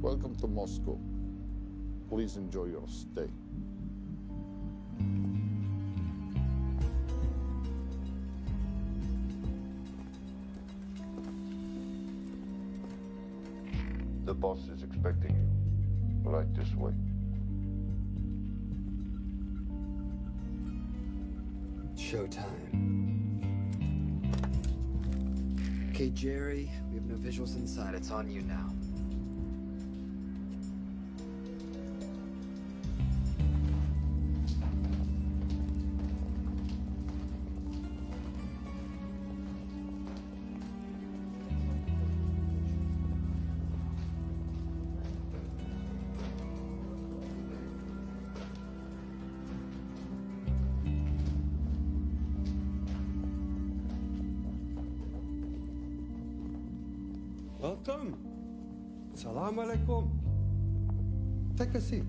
Welcome to Moscow. Please enjoy your stay. The boss is expecting you. Right this way. Showtime. Okay, Jerry, we have no visuals inside. It's on you now. Welcome. Salam alaikum. Take a seat.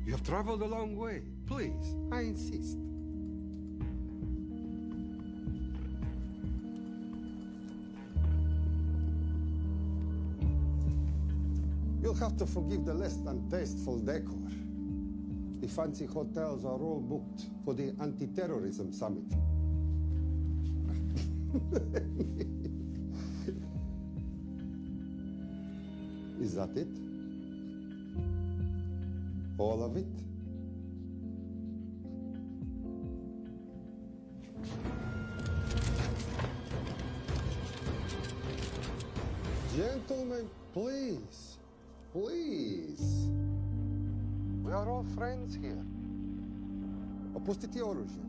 You have traveled a long way. Please, I insist. You'll have to forgive the less than tasteful decor. The fancy hotels are all booked for the anti-terrorism summit. Is that it? All of it? Gentlemen, please, please. We are all friends here. Opustite oružje.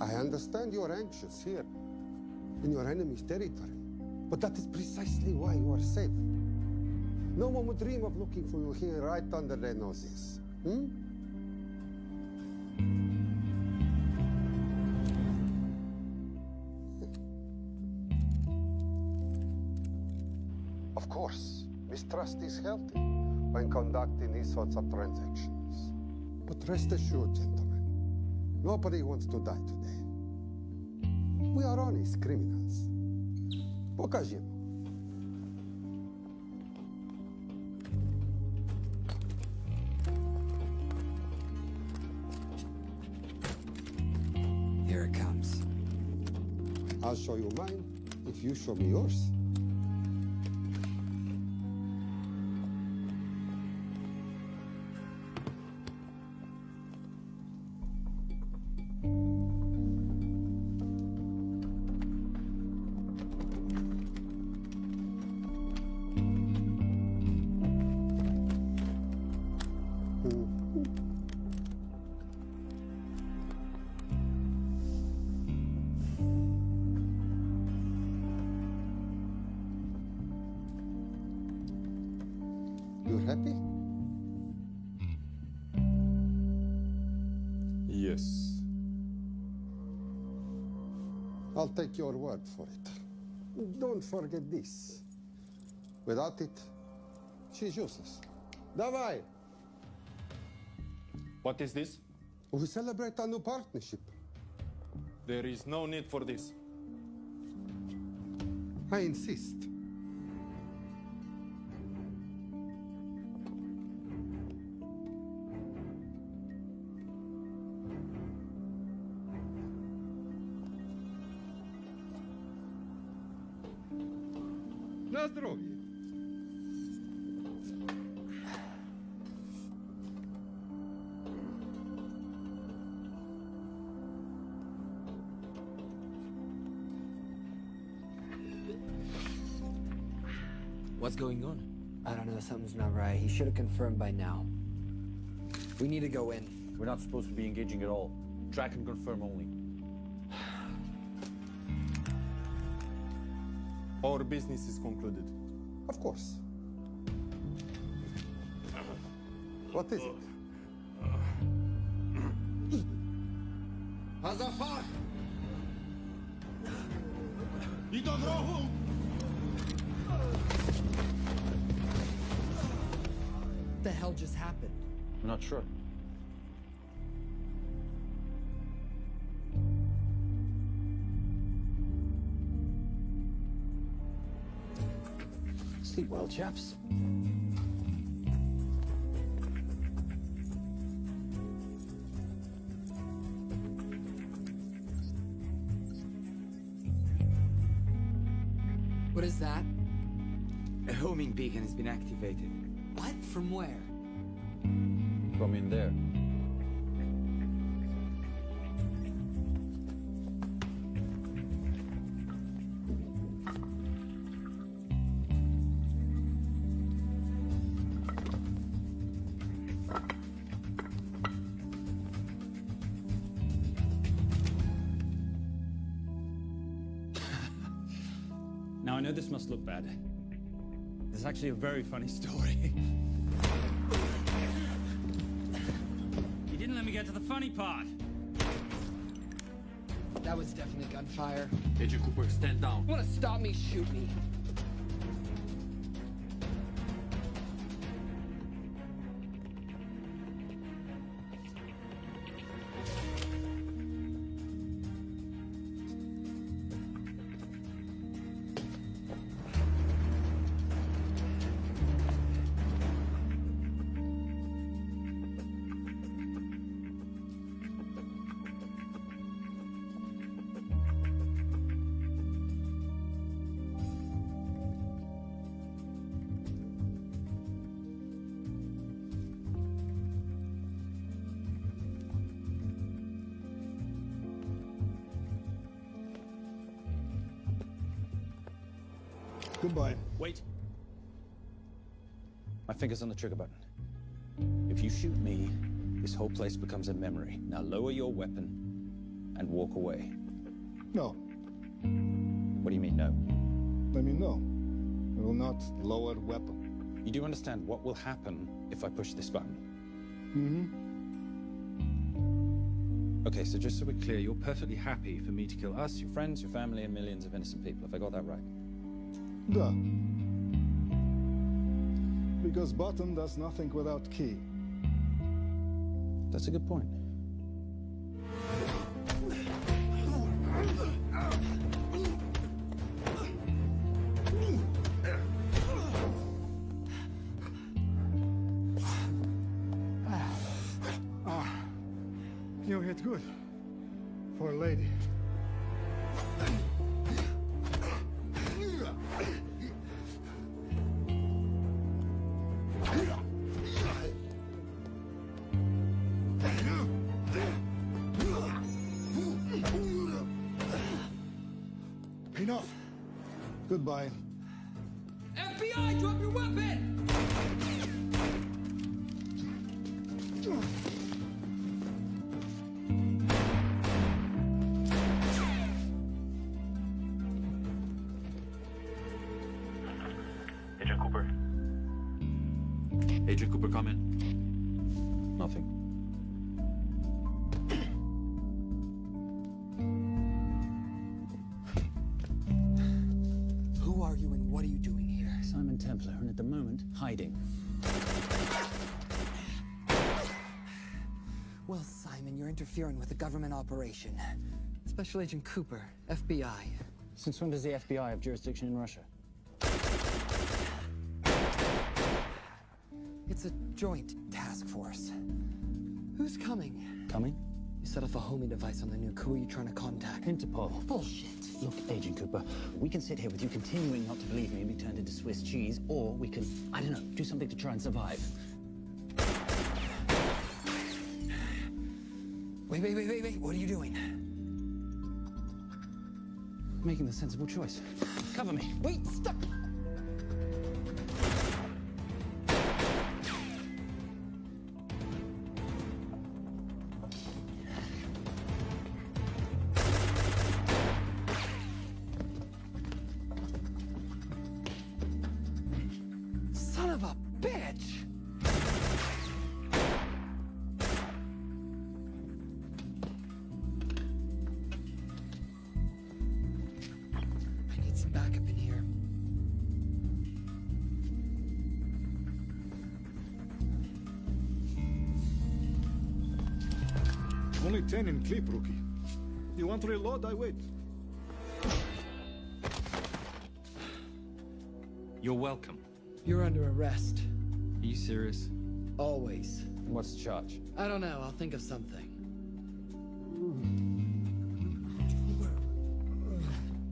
I understand you are anxious here, in your enemy's territory, but that is precisely why you are safe. No one would dream of looking for you here right under their noses. Of course, mistrust is healthy when conducting these sorts of transactions. But rest assured, gentlemen, nobody wants to die today. We are honest criminals. Pokażemy. Here it comes. I'll show you mine if you show me yours. You're happy? Yes. I'll take your word for it. Don't forget this. Without it, she's useless. Давай! What is this? We celebrate our new partnership. There is no need for this. I insist. На здоровье. What's going on? I don't know, something's not right. He should have confirmed by now. We need to go in. We're not supposed to be engaging at all. Track and confirm only. Our business is concluded. Of course. What is it? Hazafar! I do drogu! What the hell just happened? I'm not sure. Sleep well, chaps. What is that? A homing beacon has been activated. What? From where? From in there. Now, I know this must look bad. This is actually a very funny story. You didn't let me get to the funny part. That was definitely gunfire. Agent Cooper, stand down. You wanna stop me, shoot me. Goodbye. Wait. My finger's on the trigger button. If you shoot me, this whole place becomes a memory. Now lower your weapon and walk away. No. What do you mean, no? Let me know. I will not lower weapon. You do understand what will happen if I push this button? Okay, so just so we're clear, you're perfectly happy for me to kill us, your friends, your family, and millions of innocent people. Have I got that right? Duh. Because button does nothing without key. That's a good point. You hit good. For a lady. Enough. Goodbye. FBI, drop your weapon! Agent Cooper. Agent Cooper, come in. Nothing. Who are you and what are you doing here? Simon Templar, and at the moment, hiding. Well, Simon, you're interfering with a government operation. Special Agent Cooper, FBI. Since when does the FBI have jurisdiction in Russia? It's a joint task force. Who's coming? Coming? You set off a homing device on the nuke. Who are you trying to contact? Interpol. Bullshit. Look, Agent Cooper, we can sit here with you continuing not to believe me and be turned into Swiss cheese, or we can, I don't know, do something to try and survive. Wait. What are you doing? Making the sensible choice. Cover me. Wait, stop! Son of a bitch! I need some backup in here. Only 10 in clip, rookie. You want to reload? I wait. You're welcome. You're under arrest. Are you serious? Always. What's the charge? I don't know. I'll think of something.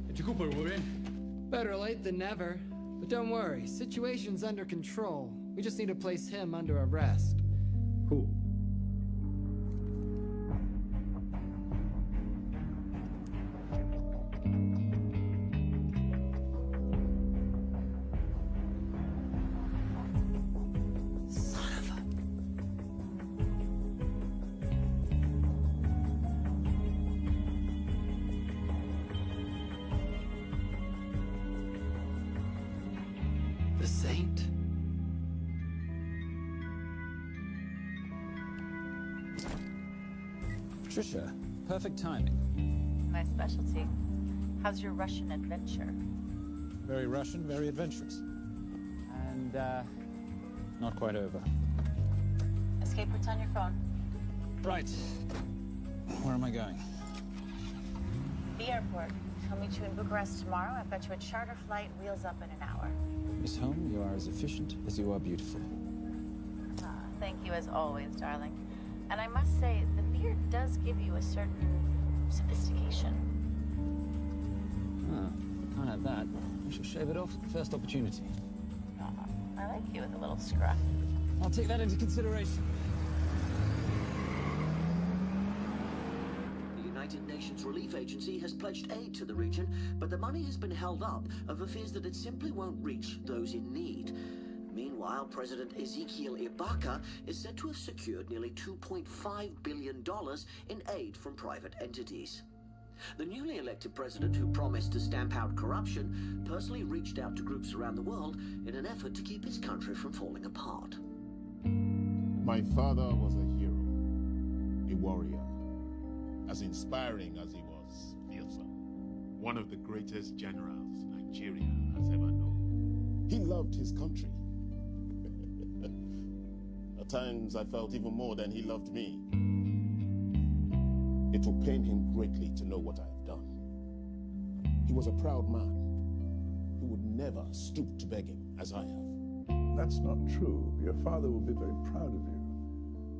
Mr. Cooper, we're in. Better late than never. But don't worry. Situation's under control. We just need to place him under arrest. Who? The Saint? Patricia, perfect timing. My specialty. How's your Russian adventure? Very Russian, very adventurous. And, not quite over. Escape routes on your phone. Right. Where am I going? The airport. I'll meet you in Bucharest tomorrow. I've got you a charter flight, wheels up in an hour. Miss Holm, you are as efficient as you are beautiful. Thank you as always, darling. And I must say, the beard does give you a certain sophistication. Ah, can't have that. I shall shave it off at the first opportunity. I like you with a little scruff. I'll take that into consideration. The United Nations Relief Agency has pledged aid to the region, but the money has been held up over fears that it simply won't reach those in need. Meanwhile, President Ezekiel Ibaka is said to have secured nearly $2.5 billion in aid from private entities. The newly elected president, who promised to stamp out corruption, personally reached out to groups around the world in an effort to keep his country from falling apart. My father was a hero, a warrior, as inspiring as he was fearsome. One of the greatest generals Nigeria has ever known. He loved his country. At times I felt even more than he loved me. It will pain him greatly to know what I have done. He was a proud man who would never stoop to begging as I have. That's not true. Your father will be very proud of you.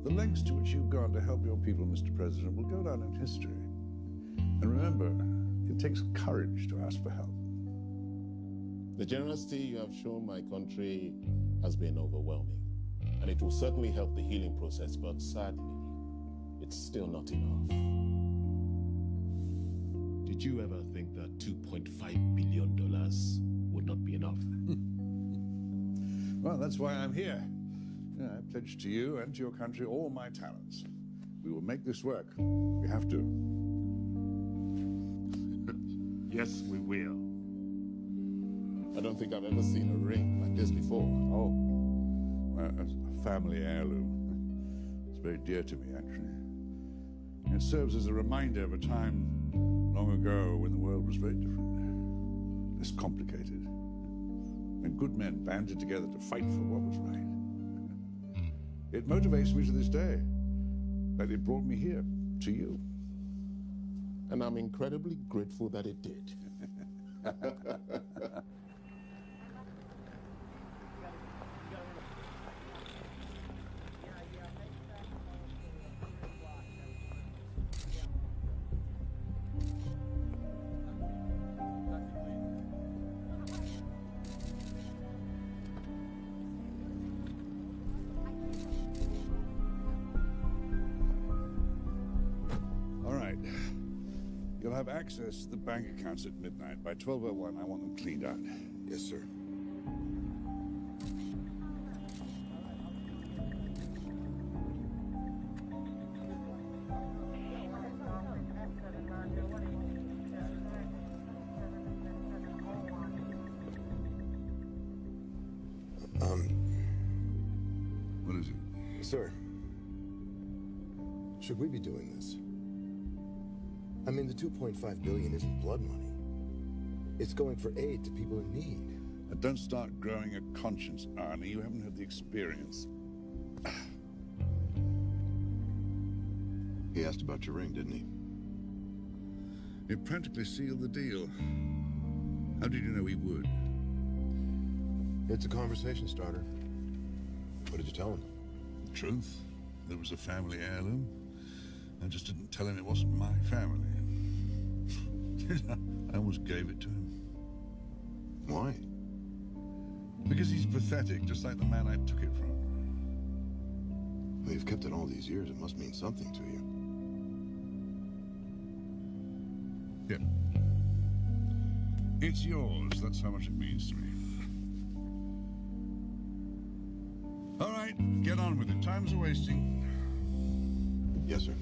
The lengths to which you've gone to help your people, Mr. President, will go down in history. And remember, it takes courage to ask for help. The generosity you have shown my country has been overwhelming. And it will certainly help the healing process, but sadly, it's still not enough. Did you ever think that $2.5 billion would not be enough? Well, that's why I'm here. Yeah, I pledge to you and to your country all my talents. We will make this work. We have to. Yes, we will. I don't think I've ever seen a ring like this before. Oh, well, a family heirloom. It's very dear to me, actually. It serves as a reminder of a time long ago when the world was very different, less complicated, when good men banded together to fight for what was right. It motivates me to this day, that it brought me here, to you. And I'm incredibly grateful that it did. You'll have access to the bank accounts at midnight. By 12:01, I want them cleaned out. Yes, sir. What is it? Sir, should we be doing this? I mean, the $2.5 billion isn't blood money. It's going for aid to people in need. Don't start growing a conscience, Arnie. You haven't had the experience. He asked about your ring, didn't he? It practically sealed the deal. How did you know he would? It's a conversation starter. What did you tell him? The truth. There was a family heirloom. I just didn't tell him it wasn't my family. I almost gave it to him. Why? Because he's pathetic, just like the man I took it from. Well, you've kept it all these years. It must mean something to you. Yep. It's yours. That's how much it means to me. All right, get on with it. Time's a-wasting. Yes, sir.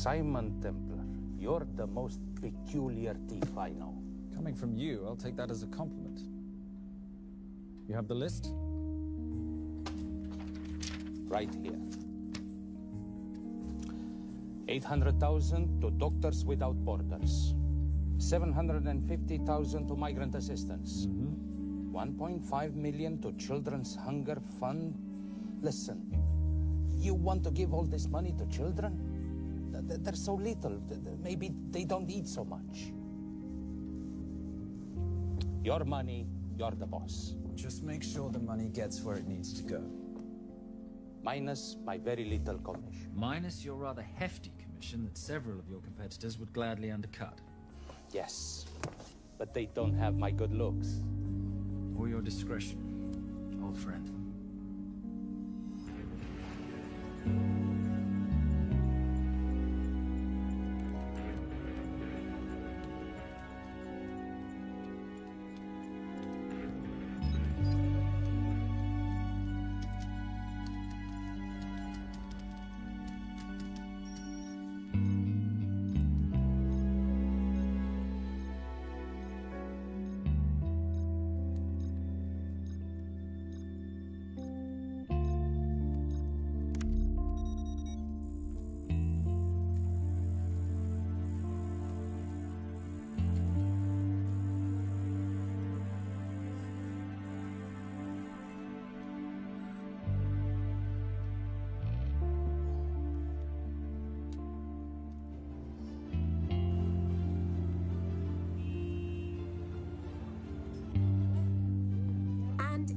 Simon Templar, you're the most peculiar thief I know. Coming from you, I'll take that as a compliment. You have the list? Right here. 800,000 to Doctors Without Borders. 750,000 to migrant assistance. 1.5 million to Children's Hunger Fund. Listen, you want to give all this money to children? They're so little. Maybe they don't eat so much. Your money, you're the boss. Just make sure the money gets where it needs to go. Minus my very little commission. Minus your rather hefty commission that several of your competitors would gladly undercut. Yes, but they don't have my good looks. Or your discretion, old friend.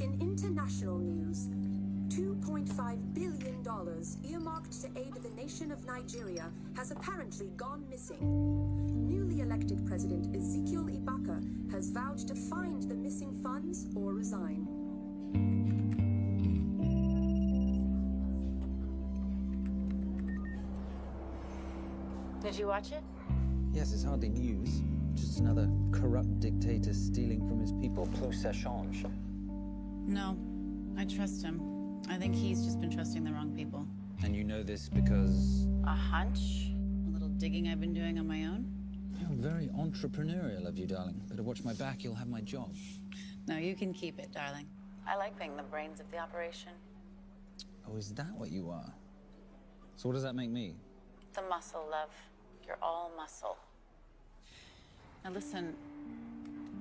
In international news, $2.5 billion earmarked to aid the nation of Nigeria has apparently gone missing. Newly elected President Ezekiel Ibaka has vowed to find the missing funds or resign. Did you watch it? Yes, it's hardly news. Just another corrupt dictator stealing from his people. Plus ça change. No, I trust him. I think he's just been trusting the wrong people. And you know this because... A hunch? A little digging I've been doing on my own? You're very entrepreneurial of you, darling. Better watch my back, you'll have my job. No, you can keep it, darling. I like being the brains of the operation. Oh, is that what you are? So what does that make me? The muscle, love. You're all muscle. Now listen,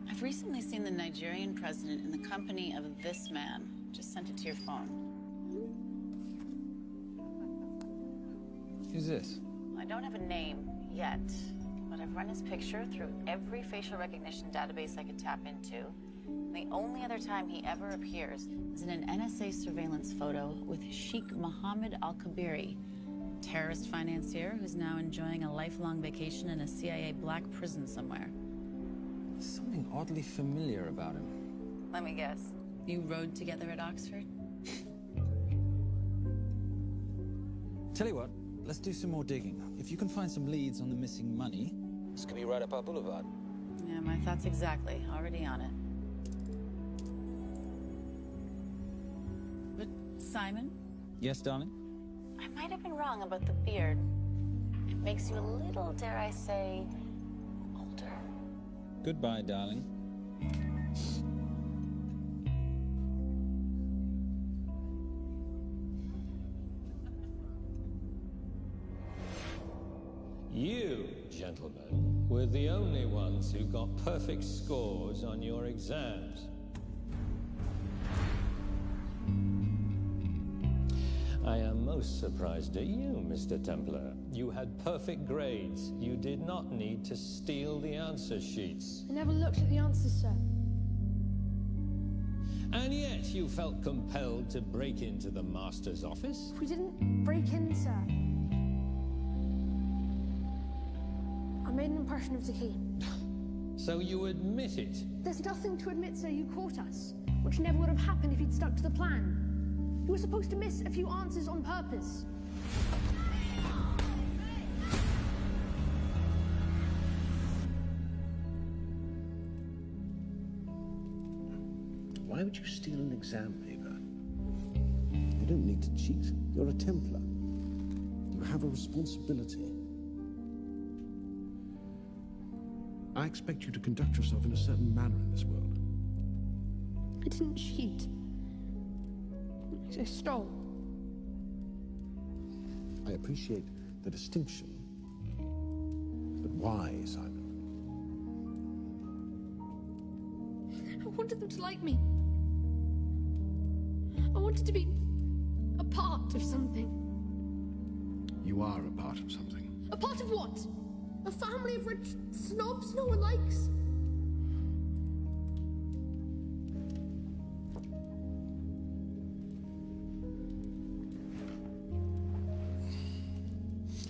I've recently seen the Nigerian president in the company of this man. Just sent it to your phone. Who's this? I don't have a name yet, but I've run his picture through every facial recognition database I could tap into. The only other time he ever appears is in an NSA surveillance photo with Sheikh Mohammed Al-Kabiri, terrorist financier who's now enjoying a lifelong vacation in a CIA black prison somewhere. Something oddly familiar about him. Let me guess. You rode together at Oxford? Tell you what, let's do some more digging. If you can find some leads on the missing money, this could be right up our boulevard. Yeah, my thoughts exactly. Already on it. Simon, Yes, darling? I might have been wrong about the beard. It makes you a little, dare I say, older. Goodbye, darling. You, gentlemen, were the only ones who got perfect scores on your exams. I am most surprised at you, Mr. Templar. You had perfect grades. You did not need to steal the answer sheets. I never looked at the answers, sir. And yet you felt compelled to break into the master's office? We didn't break in, sir. I made an impression of the key. So you admit it? There's nothing to admit, sir. You caught us, which never would have happened if you'd stuck to the plan. You were supposed to miss a few answers on purpose. Why would you steal an exam paper? You don't need to cheat. You're a Templar. You have a responsibility. I expect you to conduct yourself in a certain manner in this world. I didn't cheat. I stole. I appreciate the distinction. But why, Simon? I wanted them to like me. I wanted to be a part of something. You are a part of something. A part of what? A family of rich snobs no one likes?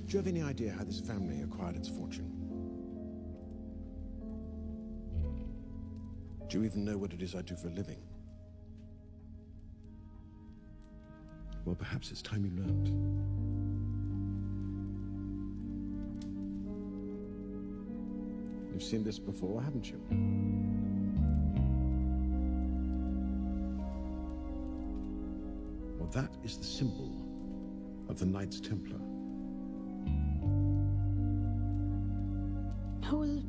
Do you have any idea how this family acquired its fortune? Do you even know what it is I do for a living? Well, perhaps it's time you learned. You've seen this before, haven't you? Well, that is the symbol of the Knights Templar. Who are the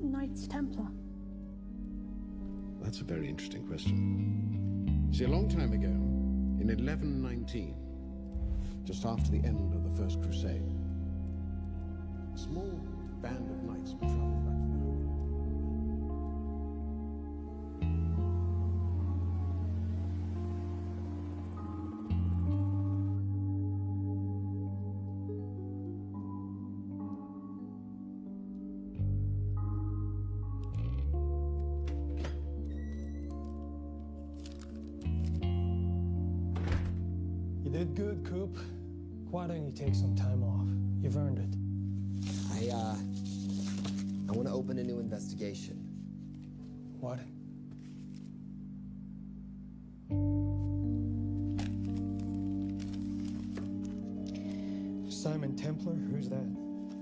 Knights Templar? That's a very interesting question. See, a long time ago, in 1119, just after the end of the First Crusade, a small band of knights were traveling back from home. You did good, Coop. Why don't you take some time off? You've earned it. I want to open a new investigation. What? Simon Templar? Who's that?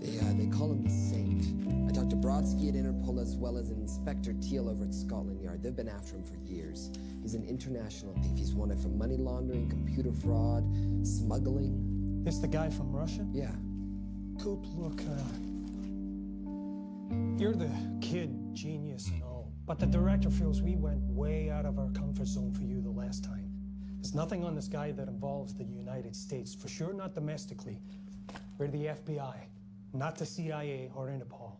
They call him the Saint. I talked to Brodsky at Interpol as well as Inspector Teal over at Scotland Yard. They've been after him for years. He's an international thief. He's wanted for money laundering, computer fraud, smuggling. This the guy from Russia? Yeah. Coop, look, you're the kid genius and all, but the director feels we went way out of our comfort zone for you the last time. There's nothing on this guy that involves the United States, for sure not domestically. We're the FBI, not the CIA or Interpol.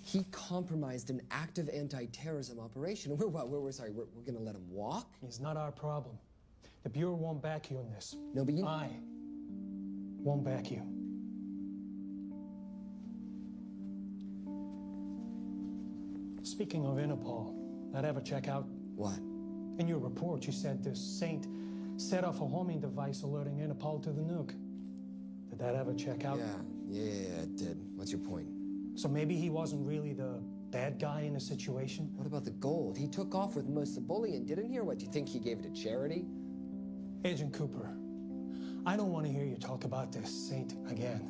He compromised an active anti-terrorism operation. We're gonna let him walk? It's not our problem. The Bureau won't back you in this. No, but I won't back you. Speaking of Interpol, that ever check out? What? In your report, you said this Saint set off a homing device alerting Interpol to the nuke. Did that ever check out? Yeah, it did. What's your point? So maybe he wasn't really the bad guy in the situation? What about the gold? He took off with most of the bullion, didn't he? Or what, do you think he gave it to charity? Agent Cooper, I don't want to hear you talk about this Saint again.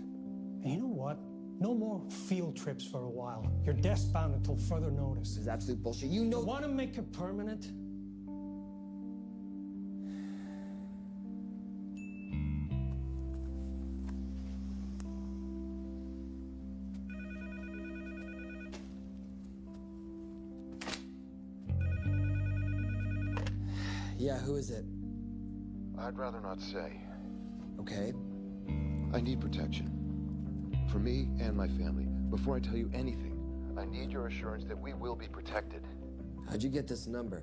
And you know what? No more field trips for a while. You're desk bound until further notice. This is absolute bullshit. You know. You want to make it permanent? Yeah, who is it? I'd rather not say. Okay. I need protection. For me and my family. Before I tell you anything, I need your assurance that we will be protected. How'd you get this number?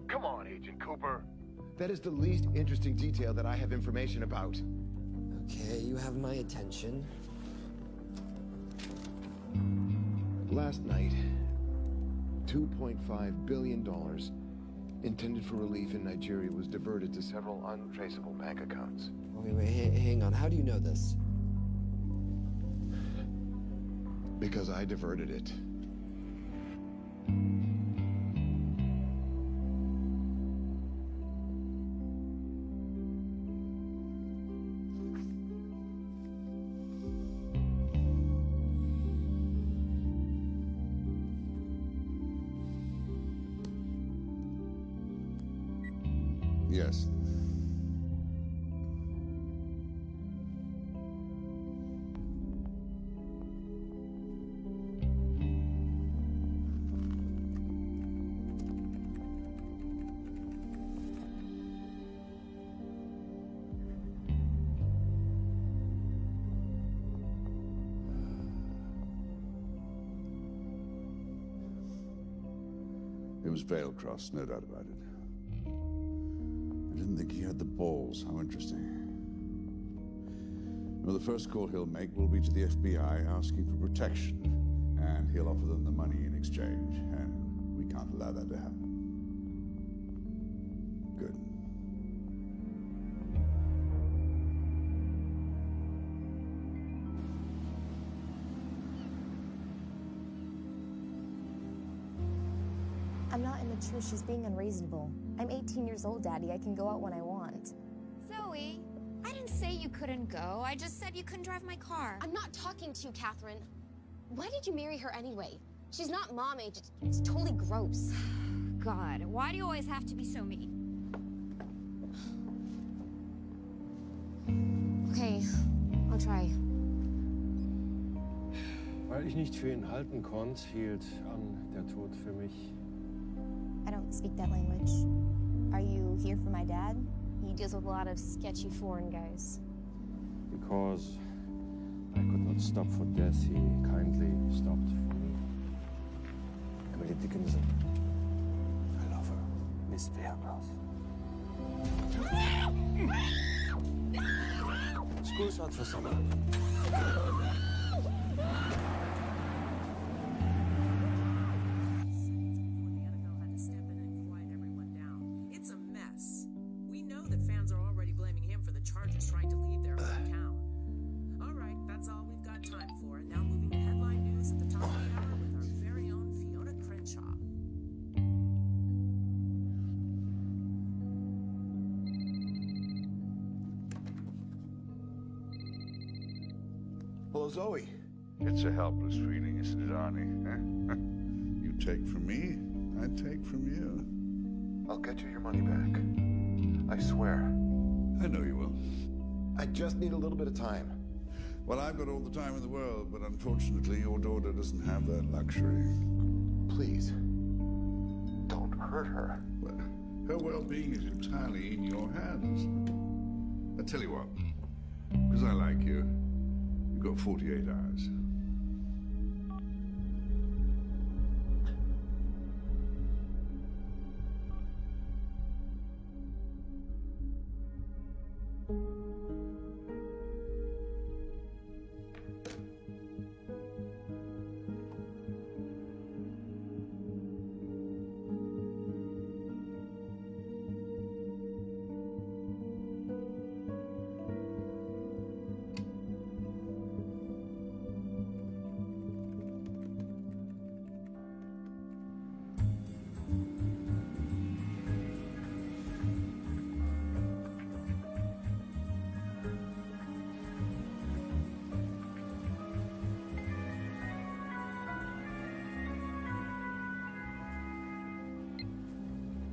Come on, Agent Cooper. That is the least interesting detail that I have information about. Okay, you have my attention. Last night, $2.5 billion intended for relief in Nigeria was diverted to several untraceable bank accounts. Wait, hang on. How do you know this? Because I diverted it. Yes. It was Veilcross, no doubt about it. I didn't think he had the balls. How interesting. Well, the first call he'll make will be to the FBI asking for protection, and he'll offer them the money in exchange, and we can't allow that to happen. Good. I'm not immature. She's being unreasonable. I'm 18 years old, Daddy. I can go out when I want. Zoe, I didn't say you couldn't go. I just said you couldn't drive my car. I'm not talking to you, Catherine. Why did you marry her anyway? She's not mom age. It's totally gross. God, why do you always have to be so mean? Okay, I'll try. Weil ich nicht für ihn halten konnte, hielt an der Tod für mich. I don't speak that language. Are you here for my dad? He deals with a lot of sketchy foreign guys. Because I could not stop for death, he kindly stopped for me. Emily Dickinson. I love her. Miss Veilcross. School's out for summer. Hello, Zoe. It's a helpless feeling, isn't it, Arnie? Eh? You take from me, I take from you. I'll get you your money back. I swear. I know you will. I just need a little bit of time. Well, I've got all the time in the world, but unfortunately your daughter doesn't have that luxury. Please, don't hurt her. Well, her well-being is entirely in your hands. I tell you what, because I like you, you've got 48 hours.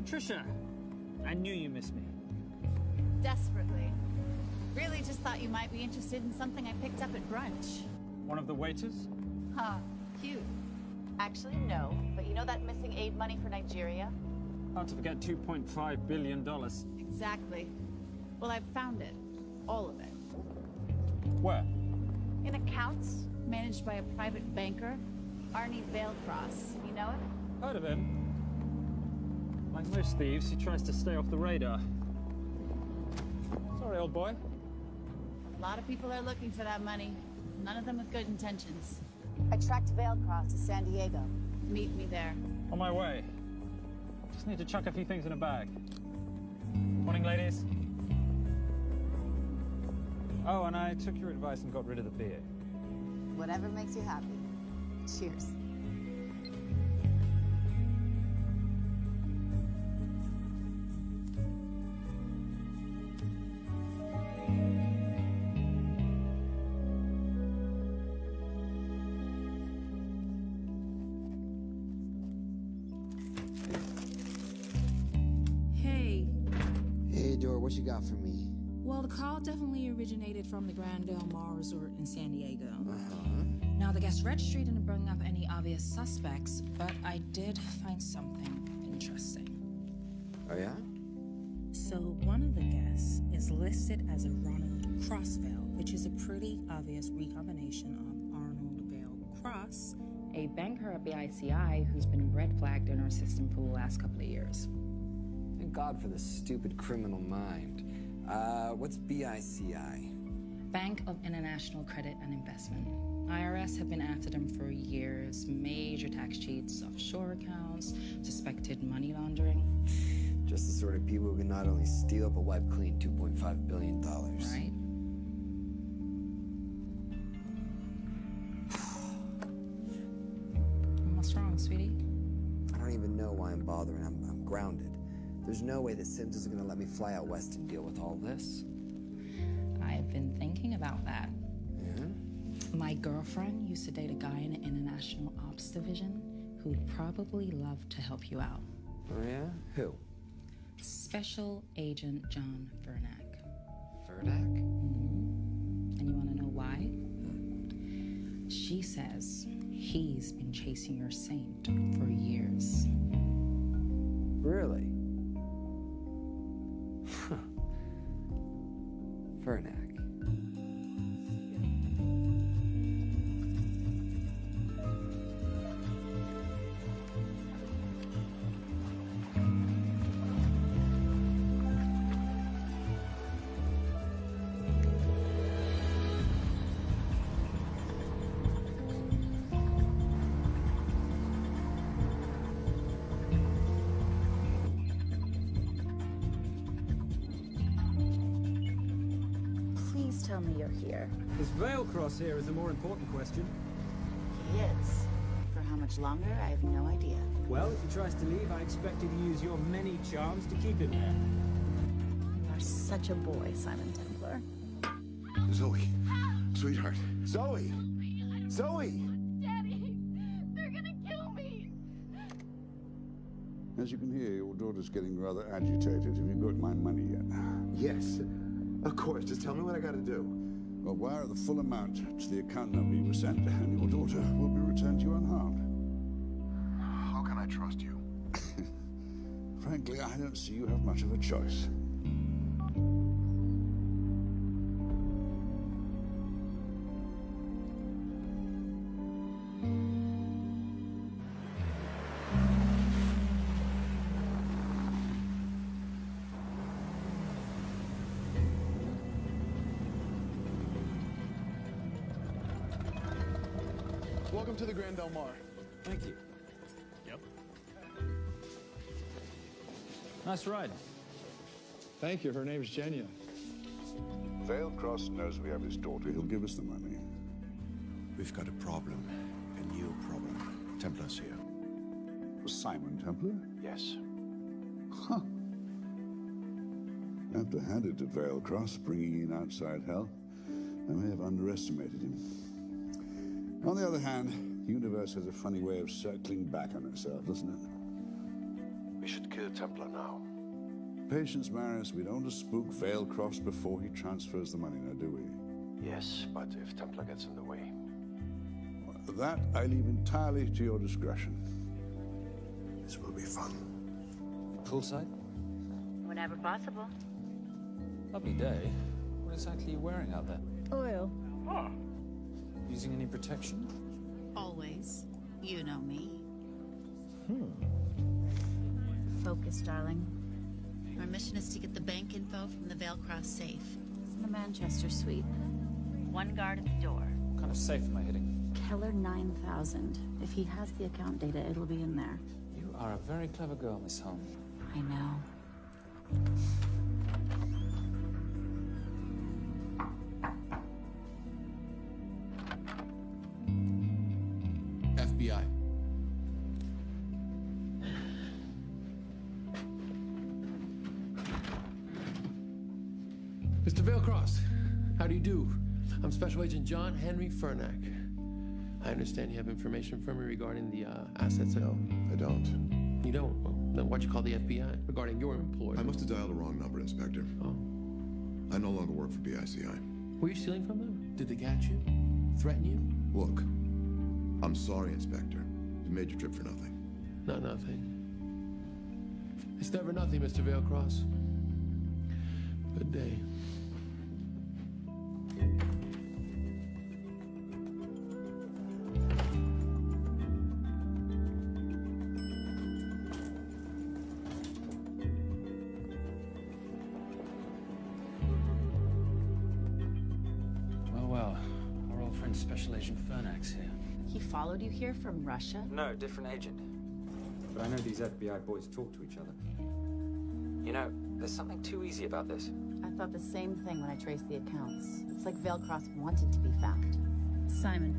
Trisha, I knew you missed me. Desperately. Really just thought you might be interested in something I picked up at brunch. One of the waiters? Huh, cute. Actually, no. But you know that missing aid money for Nigeria? Hard to forget $2.5 billion. Exactly. Well, I've found it. All of it. Where? In accounts managed by a private banker, Arnie Vailcross. You know him? Heard of him. Like most thieves, he tries to stay off the radar. Sorry, old boy. A lot of people are looking for that money. None of them with good intentions. I tracked Vailcross to San Diego. Meet me there. On my way. Just need to chuck a few things in a bag. Morning, ladies. Oh, and I took your advice and got rid of the beer. Whatever makes you happy. Cheers. Hey. Hey, Dora, what you got for me? Well, the call definitely originated from the Grand Del Mar Resort in San Diego. Uh-huh. Now, the guest registry didn't bring up any obvious suspects, but I did find something interesting. Oh, yeah? So, one of the guests is listed as a Ronald Crossvale, which is a pretty obvious recombination of Arnold Vale Cross, a banker at BICI who's been red flagged in our system for the last couple of years. Thank God for the stupid criminal mind. What's BICI? Bank of International Credit and Investment. IRS have been after them for years. Major tax cheats, offshore accounts, suspected money laundering. Just the sort of people who can not only steal but wipe clean $2.5 billion. Right? What's wrong, sweetie? I don't even know why I'm bothering. I'm grounded. There's no way that Sims is going to let me fly out west and deal with all this. I've been thinking about that. Yeah? My girlfriend used to date a guy in the International Ops Division who'd probably love to help you out. Oh, yeah? Who? Special Agent John Vernack. Vernack? Mm-hmm. And you want to know why? She says he's been chasing your saint for years. Really? Huh. Vernack. Please tell me you're here. Is Vailcross here is a more important question. He is. For how much longer, I have no idea. Well, if he tries to leave, I expect you to use your many charms to keep him there. You are such a boy, Simon Templar. Zoe, sweetheart. Zoe! Zoe! Daddy, they're gonna kill me. As you can hear, your daughter's getting rather agitated. Have you got my money yet? Yes, of course. Just tell me what I gotta do. Well, wire the full amount to the account number you were sent, and your daughter will be returned to you unharmed. How can I trust you? Frankly, I don't see you have much of a choice. Welcome to the Grand Del Mar. Thank you. Yep. Nice ride. Thank you. Her name's Genya. Vailcross knows we have his daughter. He'll give us the money. We've got a problem. A new problem. Templar's here. Simon Templar? Yes. Huh. I have to hand it to Vailcross, bringing in outside help. I may have underestimated him. On the other hand, the universe has a funny way of circling back on itself, doesn't it? We should kill Templar now. Patience, Maris. We don't want to spook Vailcross before he transfers the money, now, do we? Yes, but if Templar gets in the way. That I leave entirely to your discretion. This will be fun. Poolside? Whenever possible. Lovely day. What exactly are you wearing out there? Oil. Using any protection? Always. You know me. Focus, darling. Our mission is to get the bank info from the Veilcross safe. It's in the Manchester suite. One guard at the door. What kind of safe am I hitting? Keller 9000. If he has the account data, it'll be in there. You are a very clever girl, Miss Holm. I know. FBI. Mr. Veilcross, how do you do? I'm Special Agent John Henry Furnack. I understand you have information for me regarding the assets. No, I don't. You don't? Well, then why'd you call the FBI regarding your employer? I must have dialed the wrong number, Inspector. Oh. I no longer work for BICI. Were you stealing from them? Did they catch you? Threaten you? Look, I'm sorry, Inspector. You made your trip for nothing. Not nothing. It's never nothing, Mr. Veilcross. Good day. Well, our old friend Special Agent Furnack's here. He followed you here from Russia? No, different agent. But I know these FBI boys talk to each other. You know, there's something too easy about this. I thought the same thing when I traced the accounts. It's like Veilcross wanted to be found. Simon,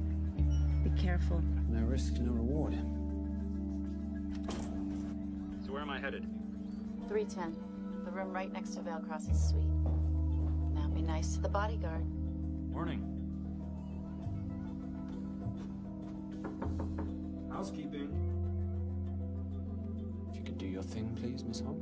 be careful. No risk, no reward. So where am I headed? 310. The room right next to Veilcross's suite. Now be nice to the bodyguard. Morning. Housekeeping. If you could do your thing, please, Miss Holm.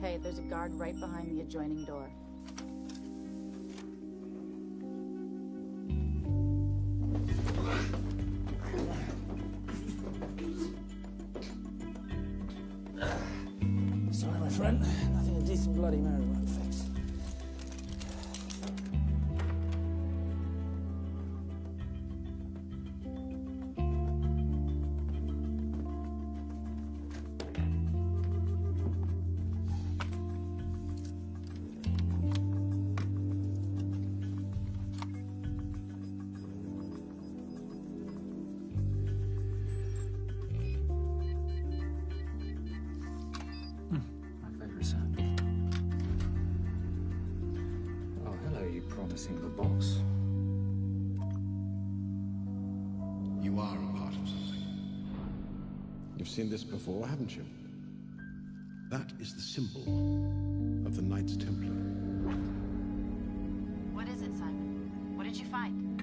Hey, there's a guard right behind the adjoining door. Sorry, my friend. Nothing a decent Bloody Mary won't fix. Oh, hello, you promising little box. You are a part of something. You've seen this before, haven't you? That is the symbol of the Knights Templar. What is it, Simon? What did you find?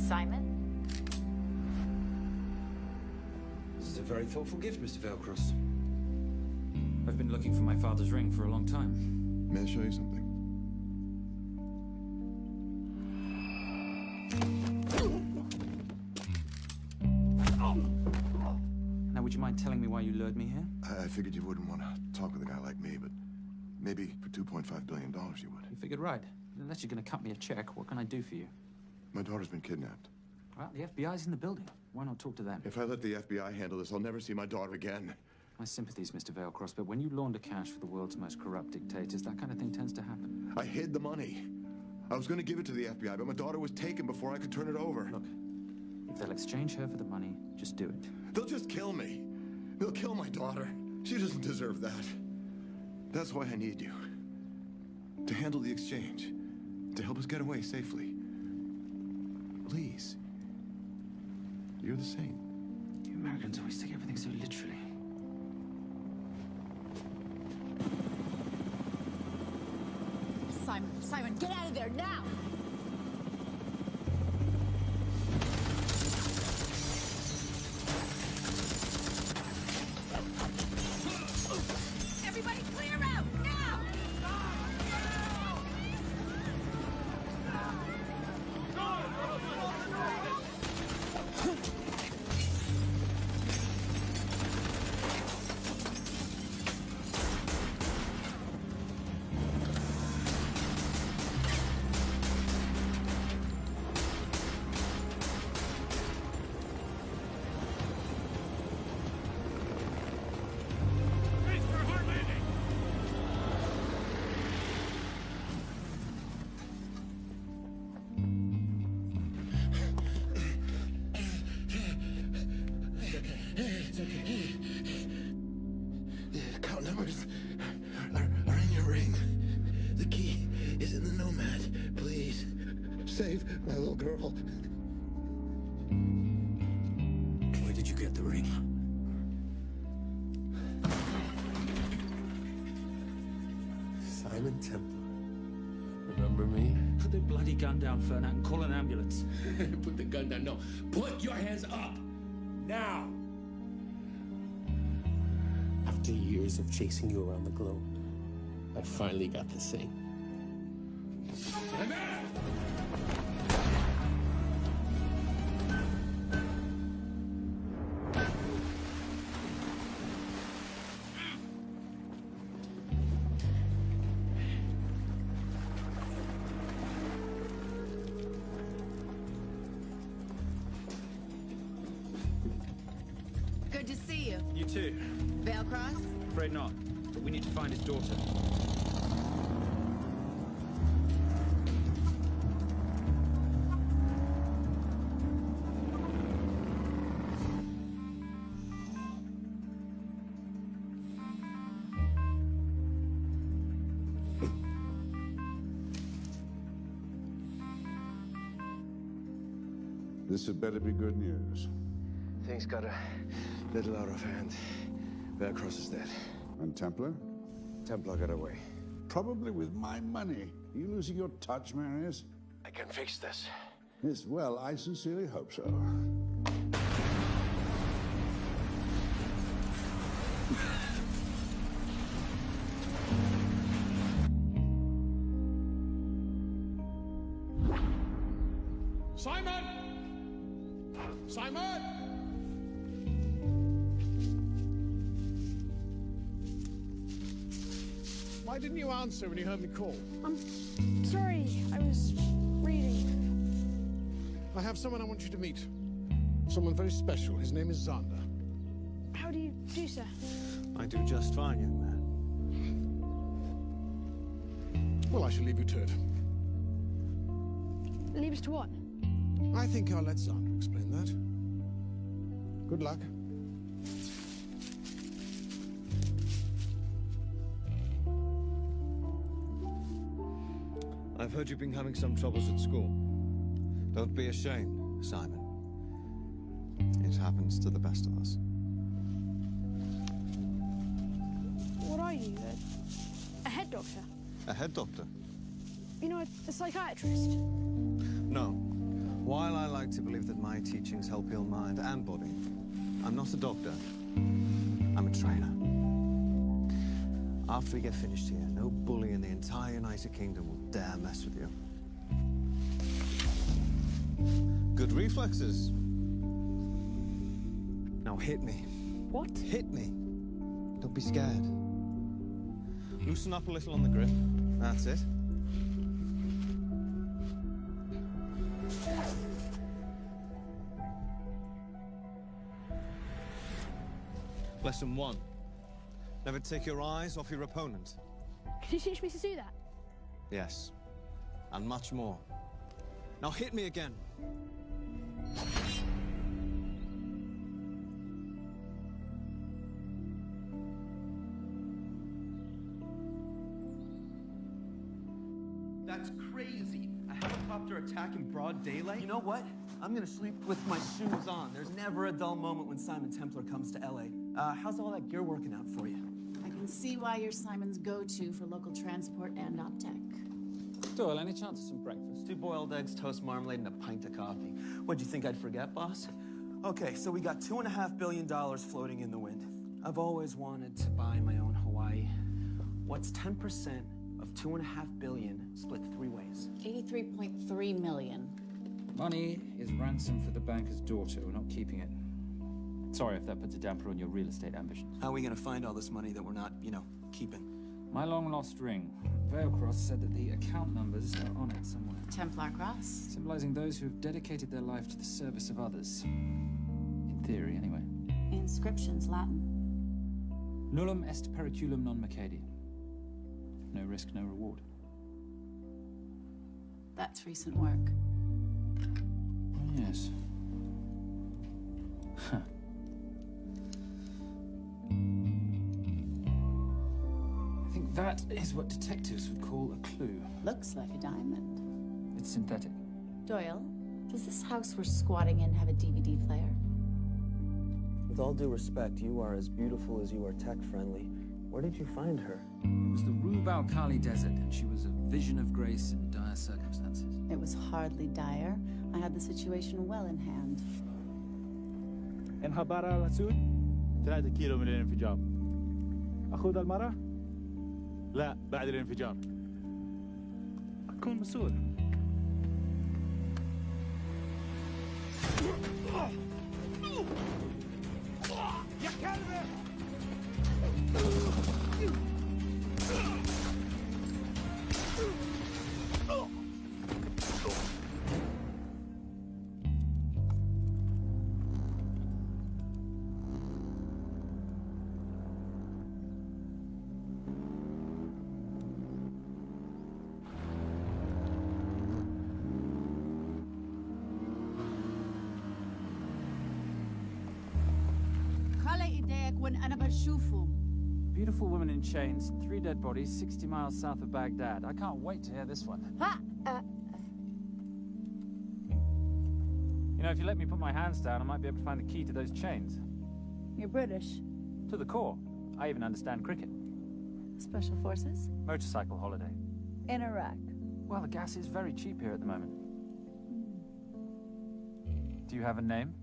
Simon? This is a very thoughtful gift, Mr. Veilcross. I've been looking for my father's ring for a long time. May I show you something? Now, would you mind telling me why you lured me here? I figured you wouldn't want to talk with a guy like me, but maybe for $2.5 billion you would. You figured right. Unless you're going to cut me a check, what can I do for you? My daughter's been kidnapped. Well, the FBI's in the building. Why not talk to them? If I let the FBI handle this, I'll never see my daughter again. My sympathies, Mr. Veilcross, but when you launder cash for the world's most corrupt dictators, that kind of thing tends to happen. I hid the money. I was going to give it to the FBI, but my daughter was taken before I could turn it over. Look, if they'll exchange her for the money, just do it. They'll just kill me. They'll kill my daughter. She doesn't deserve that. That's why I need you. To handle the exchange. To help us get away safely. Please. You're the saint. You Americans always take everything so literally. Simon, Simon, get out of there now! Everybody clear out, now! It's okay. The account numbers are in your ring. The key is in the Nomad. Please, save my little girl. Where did you get the ring? Simon Templar. Remember me? Put the bloody gun down, Fernak, and call an ambulance. Put the gun down. No. Put your hands up. Now. After years of chasing you around the globe, I finally got the thing. Good to see you. You too. Vale Cross? Afraid not, but we need to find his daughter. This had better be good news. Things got a little out of hand. Vale Cross is dead. And Templar? Templar got away. Probably with my money. Are you losing your touch, Marius? I can fix this. Yes, well, I sincerely hope so. Simon! Simon! Why didn't you answer when you heard me call? I'm sorry, I was reading. I have someone I want you to meet. Someone very special. His name is Xander. How do you do, sir? I do just fine, young man. Well, I shall leave you to it. Leave us to what? I think I'll let Xander explain that. Good luck. I've heard you've been having some troubles at school. Don't be ashamed, Simon. It happens to the best of us. What are you, a head doctor? A head doctor? You know, a psychiatrist? No. While I like to believe that my teachings help heal mind and body, I'm not a doctor. I'm a trainer. After we get finished here, no bully in the entire United Kingdom will dare mess with you. Good reflexes. Now hit me. What? Hit me. Don't be scared. Loosen up a little on the grip. That's it. Lesson 1. Never take your eyes off your opponent. Can you teach me to do that? Yes. And much more. Now hit me again. That's crazy. A helicopter attack in broad daylight? You know what? I'm gonna sleep with my shoes on. There's never a dull moment when Simon Templar comes to LA. How's all that gear working out for you? I can see why you're Simon's go-to for local transport and OpTech. Doyle, any chance of some breakfast? 2 boiled eggs, toast, marmalade, and a pint of coffee. What'd you think I'd forget, boss? Okay, so we got $2.5 billion floating in the wind. I've always wanted to buy my own Hawaii. What's 10% of $2.5 billion split 3 ways? 83.3 million. Money is ransom for the banker's daughter. We're not keeping it. Sorry if that puts a damper on your real estate ambitions. How are we gonna find all this money that we're not, keeping? My long-lost ring. Veilcross said that the account numbers are on it somewhere. Templar Cross. Symbolizing those who have dedicated their life to the service of others. In theory, anyway. Inscriptions, Latin. Nullum est periculum non mercedi. No risk, no reward. That's recent work. Yes. Huh. I think that is what detectives would call a clue. Looks like a diamond. It's synthetic. Doyle, does this house we're squatting in have a DVD player? With all due respect, you are as beautiful as you are tech-friendly. Where did you find her? It was the Rub al-Khali Desert, and she was a vision of grace in dire circumstances. It was hardly dire. I had the situation well in hand. انخبر على السود 3 كيلو من الانفجار. أخذ المرة؟ لا بعد الانفجار. أكون مسؤول. يا كلبة! Beautiful woman in chains, 3 dead bodies, 60 miles south of Baghdad. I can't wait to hear this one. You know, if you let me put my hands down, I might be able to find the key to those chains. You're British. To the core. I even understand cricket. Special Forces? Motorcycle holiday. In Iraq. Well, the gas is very cheap here at the moment. Do you have a name?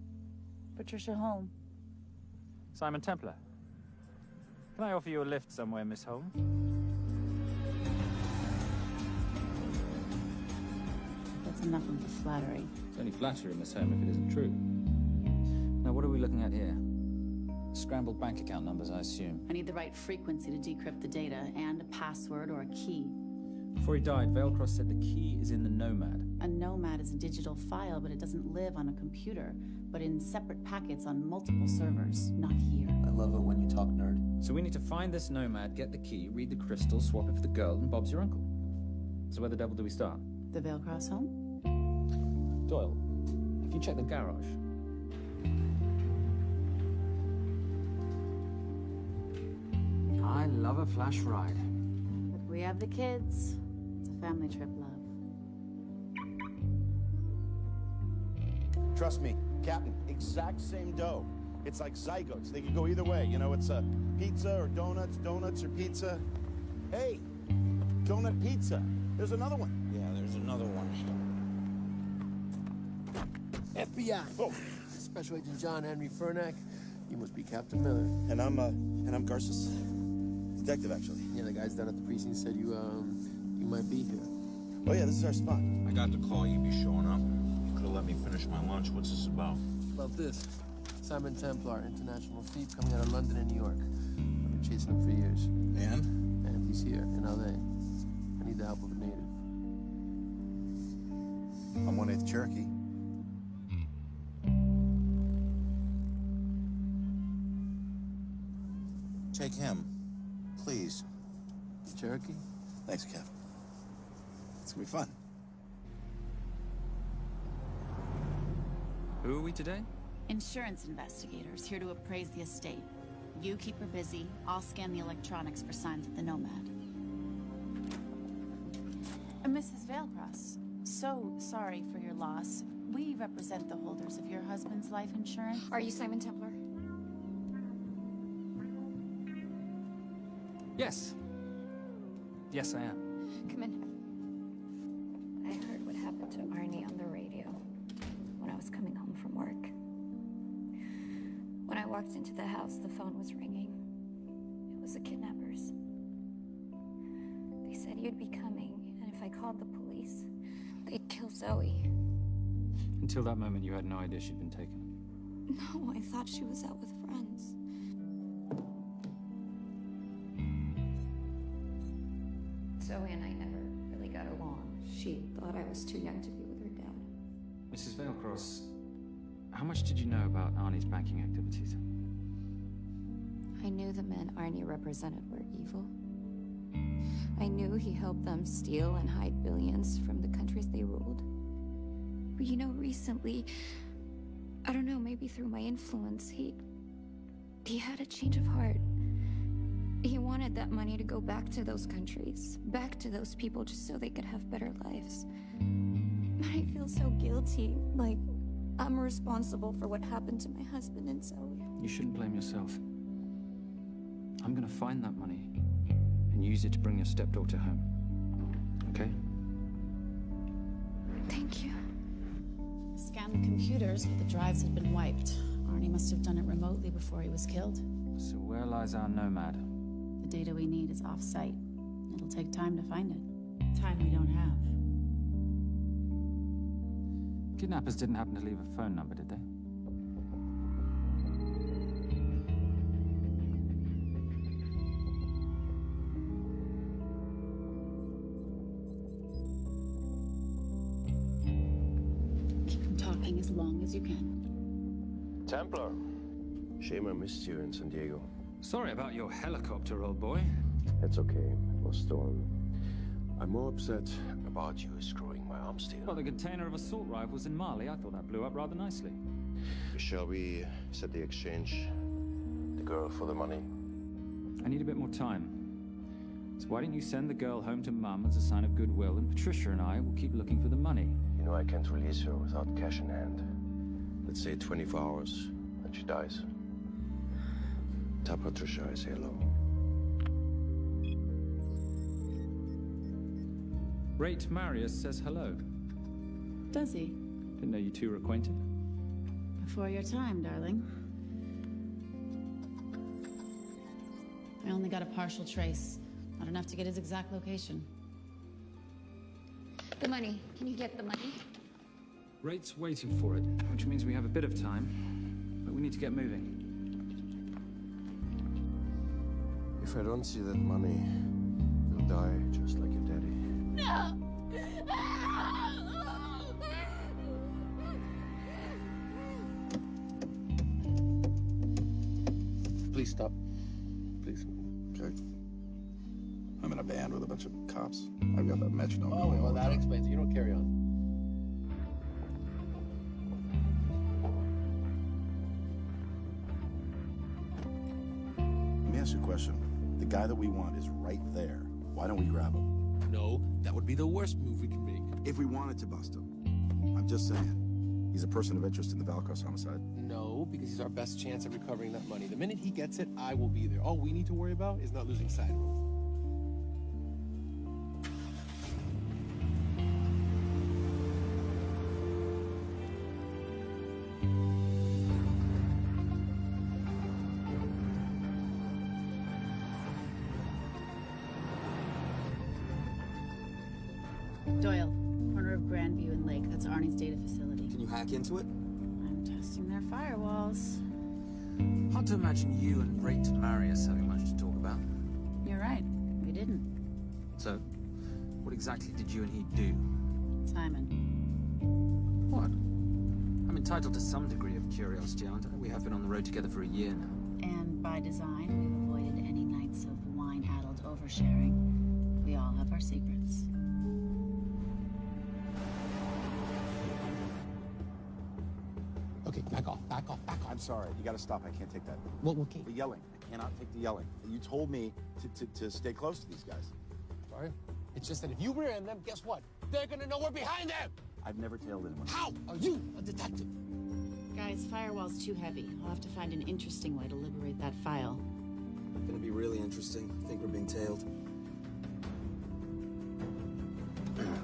Patricia Holm. Simon Templar. Can I offer you a lift somewhere, Miss Holm? That's enough of the flattery. It's only flattery, Miss Holm, if it isn't true. Now, what are we looking at here? Scrambled bank account numbers, I assume. I need the right frequency to decrypt the data, and a password or a key. Before he died, Veilcross said the key is in the Nomad. A Nomad is a digital file, but it doesn't live on a computer, but in separate packets on multiple servers, not here. I love it when you talk nerd. So we need to find this Nomad, get the key, read the crystal, swap it for the girl, and Bob's your uncle. So where the devil do we start? The Veilcross home? Doyle, have you checked the garage? I love a flash ride. But we have the kids. It's a family trip, love. Trust me, Captain, exact same dough. It's like zygotes. They could go either way. You know, it's a pizza or donuts, donuts or pizza. Hey, donut pizza. There's another one. Yeah, there's another one. FBI. Oh. Special Agent John Henry Furnack. You must be Captain Miller. And I'm Garces. Detective, actually. Yeah, the guys down at the precinct said you might be here. Oh, yeah, this is our spot. I got the call you'd be showing up. You could have let me finish my lunch. What's this about? About this. Simon Templar, international thief coming out of London and New York. I've been chasing him for years. And he's here in LA. I need the help of a native. I'm 1/8 Cherokee. Take him, please. Cherokee? Thanks, Kev. It's gonna be fun. Who are we today? Insurance investigators here to appraise the estate. You keep her busy. I'll scan the electronics for signs of the Nomad. Mrs. Veilcross, so sorry for your loss. We represent the holders of your husband's life insurance. Are you Simon Templar? Yes. Yes, I am. Come in. to Arnie on the radio when I was coming home from work. When I walked into the house, the phone was ringing. It was the kidnappers. They said you'd be coming, and if I called the police, they'd kill Zoe. Until that moment, you had no idea she'd been taken. No, I thought she was out with friends. Zoe and I never really got along. She thought I was too young to be with her dad. Mrs. Veilcross, how much did you know about Arnie's banking activities? I knew the men Arnie represented were evil. I knew he helped them steal and hide billions from the countries they ruled. But you know, recently, I don't know, maybe through my influence, he had a change of heart. He wanted that money to go back to those countries, back to those people, just so they could have better lives. But I feel so guilty, like I'm responsible for what happened to my husband and Zoe. You shouldn't blame yourself. I'm gonna find that money and use it to bring your stepdaughter home. Okay? Thank you. Scanned the computers, but the drives had been wiped. Arnie must have done it remotely before he was killed. So where lies our nomad? The data we need is off-site. It'll take time to find it. Time we don't have. Kidnappers didn't happen to leave a phone number, did they? Keep them talking as long as you can. Templar. Shame I missed you in San Diego. Sorry about your helicopter, old boy. It's okay. It was stolen. I'm more upset about you screwing my arms deal. Well, the container of assault rifles in Mali, I thought that blew up rather nicely. Shall we set the exchange? The girl for the money? I need a bit more time. So why don't you send the girl home to Mum as a sign of goodwill, and Patricia and I will keep looking for the money. You know I can't release her without cash in hand. Let's say 24 hours, and she dies. Tell Patricia I say hello. Rate Marius says hello. Does he? Didn't know you two were acquainted. Before your time, darling. I only got a partial trace. Not enough to get his exact location. The money. Can you get the money? Rate's waiting for it, which means we have a bit of time, but we need to get moving. If I don't see that money, you'll die just like your daddy. No! Please stop. Please. Okay. I'm in a band with a bunch of cops. I've got that metronome. Oh, well, that explains it. You don't carry on. Let me ask you a question. The guy that we want is right there. Why don't we grab him? No, that would be the worst move we can make. If we wanted to bust him. I'm just saying. He's a person of interest in the Veilcross homicide. No, because he's our best chance at recovering that money. The minute he gets it, I will be there. All we need to worry about is not losing sight of him. Doyle, corner of Grandview and Lake. That's Arnie's data facility. Can you hack into it? I'm testing their firewalls. Hard to imagine you and Rate Marius having much to talk about. You're right. We didn't. So, what exactly did you and he do? Simon. What? I'm entitled to some degree of curiosity, aren't I? We have been on the road together for a year now. And by design, we've avoided any nights of wine-addled oversharing. We all have our secrets. Okay, back off, back off, back off. I'm sorry. You gotta stop. I can't take that. Well, okay. The yelling. I cannot take the yelling. You told me to stay close to these guys. Sorry. It's just that if you rear end them, guess what? They're gonna know we're behind them! I've never tailed anyone. How are you a detective? Guys, firewall's too heavy. I'll have to find an interesting way to liberate that file. Gonna be really interesting. I think we're being tailed.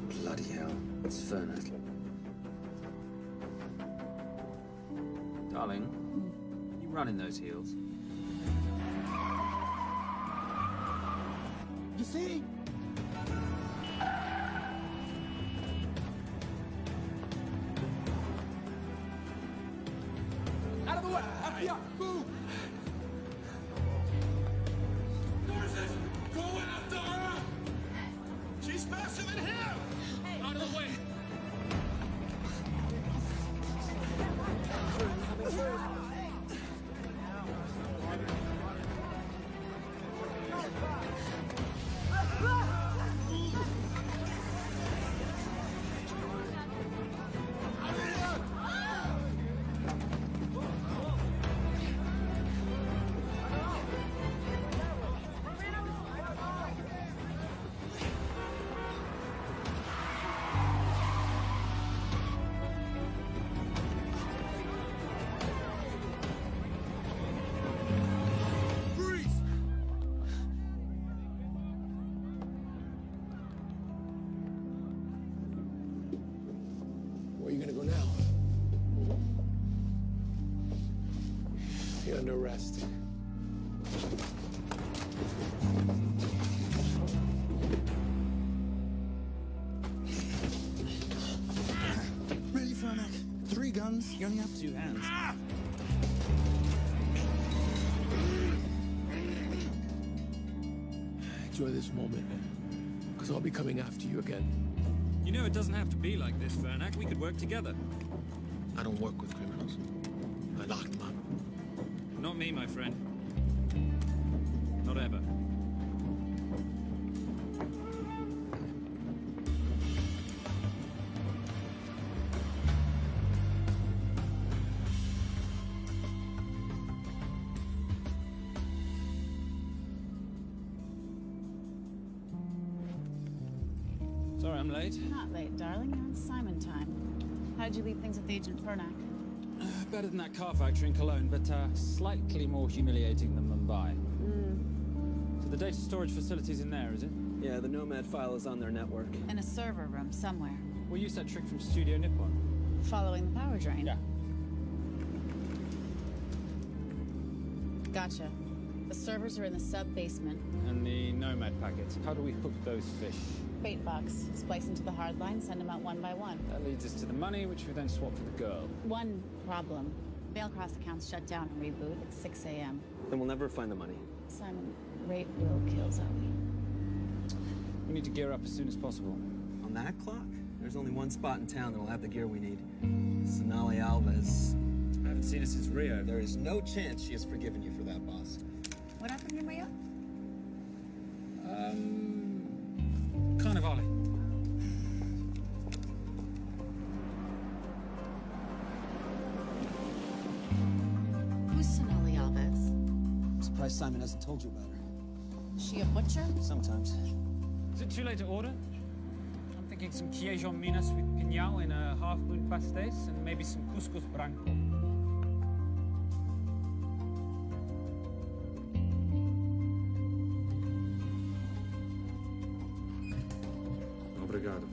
Bloody hell. It's Fernet. Darling, you running those heels? You see? Out of the way! FBI! Move! Forces! Going after her! She's faster than him! Out of the way! Where are you gonna go now? You're under arrest. Really, Fernac? 3 guns? You only have 2 hands. Enjoy this moment, because I'll be coming after you again. You know it doesn't have to be like this, Fernac. We could work together. I don't work with criminals. I lock them up. Not me, my friend. Not ever. Sorry I'm late. Not late, darling. You're on Simon time. How did you leave things with Agent Fernac? Better than that car factory in Cologne, but slightly more humiliating than Mumbai. So the data storage facility's in there, is it? Yeah, the Nomad file is on their network. In a server room somewhere. We'll use that trick from Studio Nippon. Following the power drain? Yeah. Gotcha. The servers are in the sub-basement. And the Nomad packets. How do we hook those fish? Bait box. Splice into the hard line, send them out one by one. That leads us to the money, which we then swap for the girl. One problem. Mailcross accounts shut down and reboot at 6 a.m. Then we'll never find the money. Simon, rape will kill Zoe. We need to gear up as soon as possible. On that clock, there's only one spot in town that'll have the gear we need. Sonali Alves. I haven't seen her since Rio. There is no chance she has forgiven you for that, boss. What happened in Rio? Carnivale. Who's Sonali Alves? I'm surprised Simon hasn't told you about her. Is she a butcher? Sometimes. Is it too late to order? I'm thinking some Queijon Minas with piñao in a half-moon pastéis and maybe some couscous branco. Obrigado.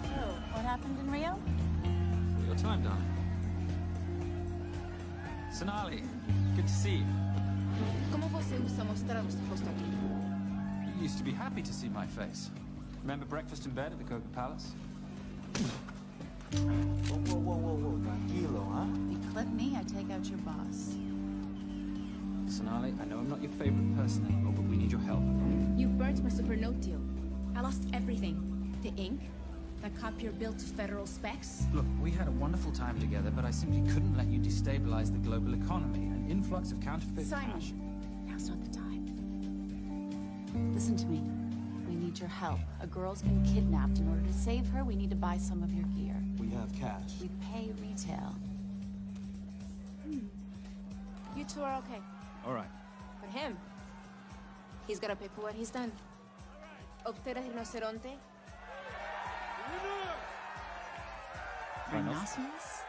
So, what happened in Rio? Your time, darling. Sonali, good to see you. ¿Cómo você usa mostrar o rosto aqui? You used to be happy to see my face. Remember breakfast in bed at the Coca Palace? Whoa, tranquilo, huh? You clip me, I take out your boss. Sonali, I know I'm not your favorite person anymore, but we need your help. You burnt my supernote deal. I lost everything. The ink, the copier built to federal specs. Look, we had a wonderful time together, but I simply couldn't let you destabilize the global economy. An influx of counterfeit Simon, cash. now's not the time. Listen to me. We need your help. A girl's been kidnapped. In order to save her, we need to buy some of your gear. We have cash. We pay retail. You two are okay. All right. But him, he's gotta pay for what he's done. Obtera rinoceronte. Rhinoceros?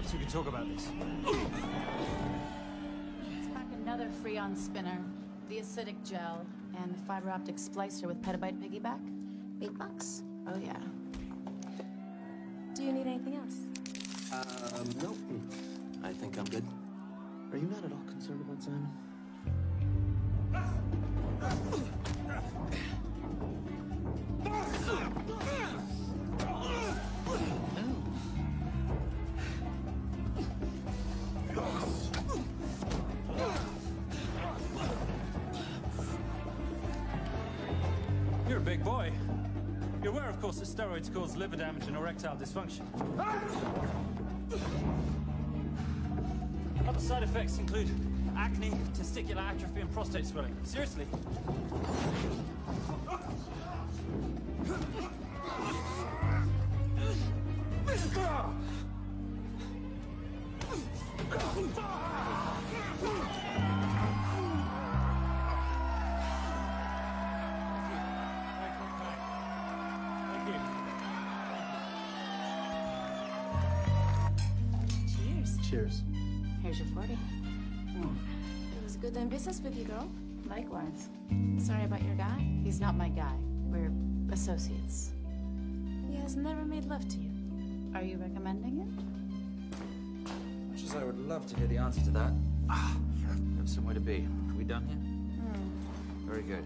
Perhaps we can talk about this. Let's pack another Freon spinner, the acidic gel, and the fiber optic splicer with petabyte piggyback. $8. Oh, yeah. Do you need anything else? No. I think I'm good. Are you not at all concerned about Simon? You're a big boy. You're aware, of course, that steroids cause liver damage and erectile dysfunction. Other side effects include acne, testicular atrophy, and prostate swelling. Seriously. Cheers. Cheers. Here's your 40. It was good doing business with you, girl. Likewise. Sorry about your guy. He's not my guy. We're associates. He has never made love to you. Are you recommending it? Much as I would love to hear the answer to that. We have somewhere to be. Are we done here? Very good.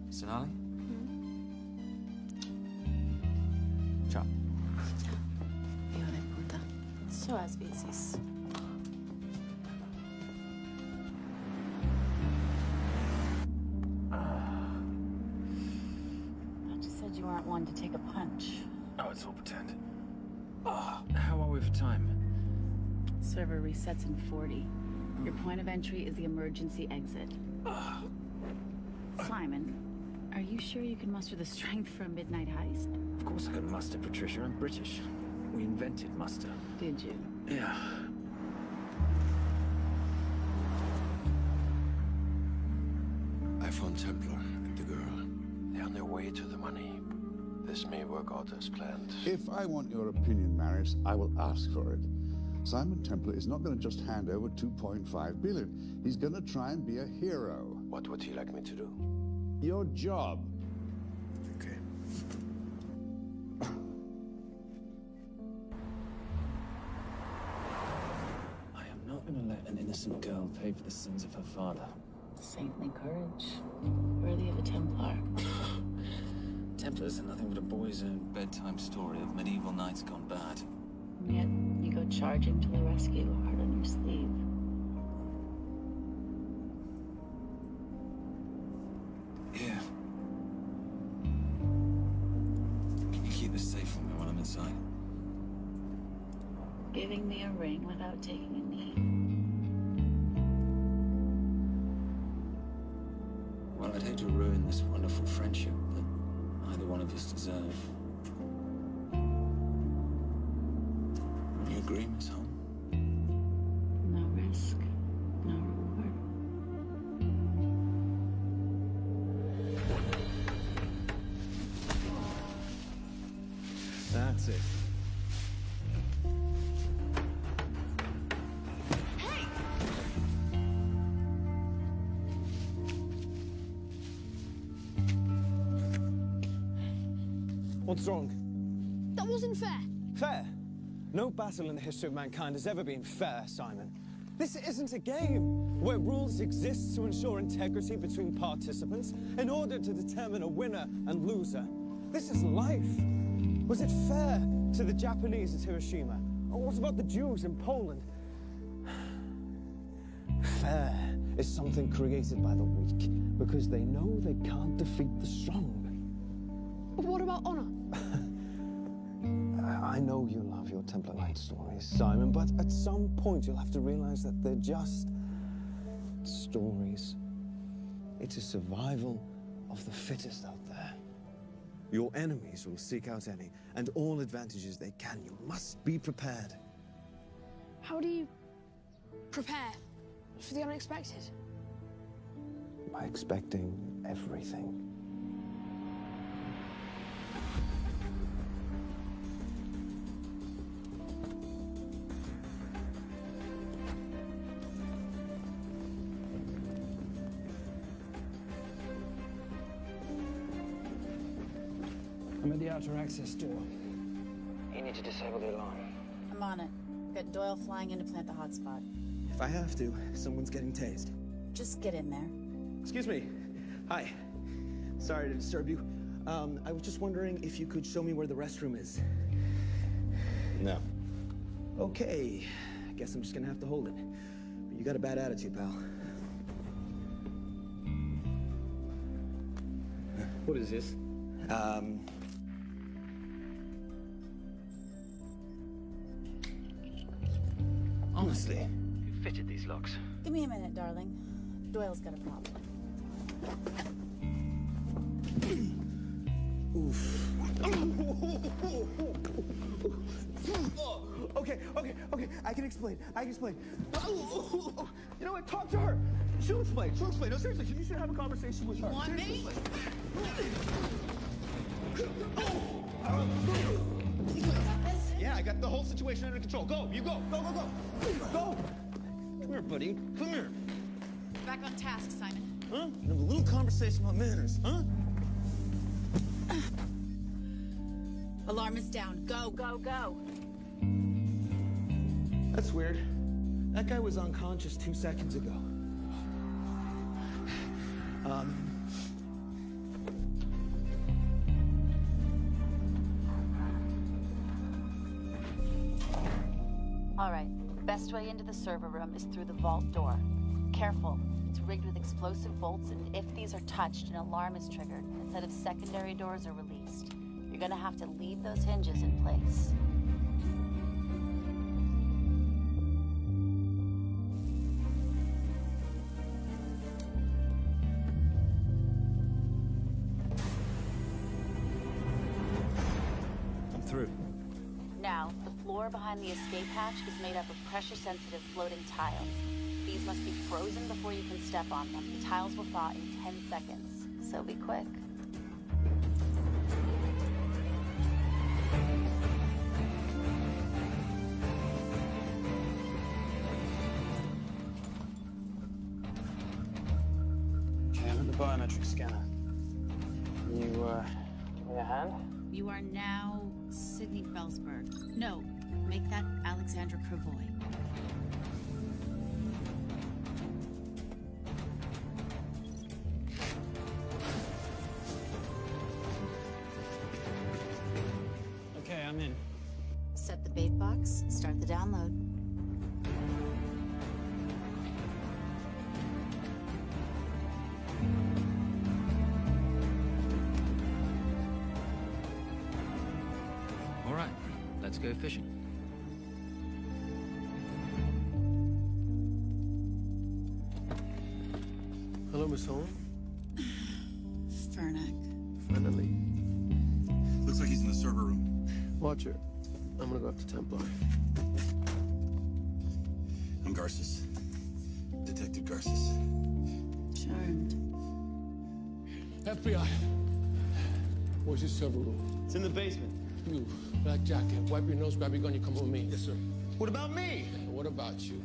Sonali? Ciao. Hijo de puta. So as veces. Thought you said you weren't one to take a punch. Oh, it's all pretend. How are we for time? Server resets in 40. Your point of entry is the emergency exit. Simon, are you sure you can muster the strength for a midnight heist? Of course I can muster, Patricia. I'm British. We invented muster. Did you? Yeah. I found Templar and the girl. They're on their way to the money. This may work out as planned. If I want your opinion, Maris, I will ask for it. Simon Templar is not going to just hand over 2.5 billion. He's going to try and be a hero. What would he like me to do? Your job. Okay. I am not going to let an innocent girl pay for the sins of her father. Saintly courage. Worthy of a Templar. Templars are nothing but a boy's own bedtime story of medieval knights gone bad. And yet, you go charging to the rescue, heart on your sleeve. Yeah. Can you keep this safe from me while I'm inside? Giving me a ring without taking a knee. Well, I'd hate to ruin this wonderful friendship that neither one of us deserve. Would you agree, Miss Holmes? No risk, no reward. That's it. What's wrong? That wasn't fair. Fair? No battle in the history of mankind has ever been fair, Simon. This isn't a game where rules exist to ensure integrity between participants in order to determine a winner and loser. This is life. Was it fair to the Japanese at Hiroshima? Or what about the Jews in Poland? Fair is something created by the weak because they know they can't defeat the strong. But what about honor? I know you love your Templar Knight stories, Simon, but at some point you'll have to realize that they're just stories. It's a survival of the fittest out there. Your enemies will seek out any and all advantages they can. You must be prepared. How do you prepare for the unexpected? By expecting everything. I'm at the outer access door. You need to disable the alarm. I'm on it. Got Doyle flying in to plant the hotspot. If I have to, someone's getting tased. Just get in there. Excuse me. Hi. Sorry to disturb you. I was just wondering if you could show me where the restroom is. No. Okay. I guess I'm just gonna have to hold it. But you got a bad attitude, pal. What is this? Honestly. Who fitted these locks? Give me a minute, darling. Doyle's got a problem. Oof. Okay. I can explain. You know what? Talk to her. She'll explain. No, seriously, you should have a conversation with her. You want me? Yeah, I got the whole situation under control. Go, you go. Go. Come here, buddy. Come here. Back on task, Simon. Huh? Have a little conversation about manners, huh? Alarm is down. Go. That's weird. That guy was unconscious 2 seconds ago. All right. Best way into the server room is through the vault door. Careful. It's rigged with explosive bolts, and if these are touched, an alarm is triggered. A set of secondary doors are released. You're gonna have to leave those hinges in place. I'm through. Now, the floor behind the escape hatch is made up of pressure-sensitive floating tiles. These must be frozen before you can step on them. The tiles will thaw in 10 seconds, so be quick. Okay, I'm at the biometric scanner. You, give me a hand? You are now Sydney Bellsberg. No, make that Alexandra Cravoy. Okay, I'm in. Set the bait box, start the download. All right, let's go fishing. Hello, Miss Holmes. Fernac. Finally. Looks like he's in the server room. Watcher, I'm gonna go after Templar. I'm Garces. Detective Garces. Charmed. FBI. Where's his server room? It's in the basement. You, black jacket, wipe your nose, grab your gun, you come with me. Yes, sir. What about me? What about you?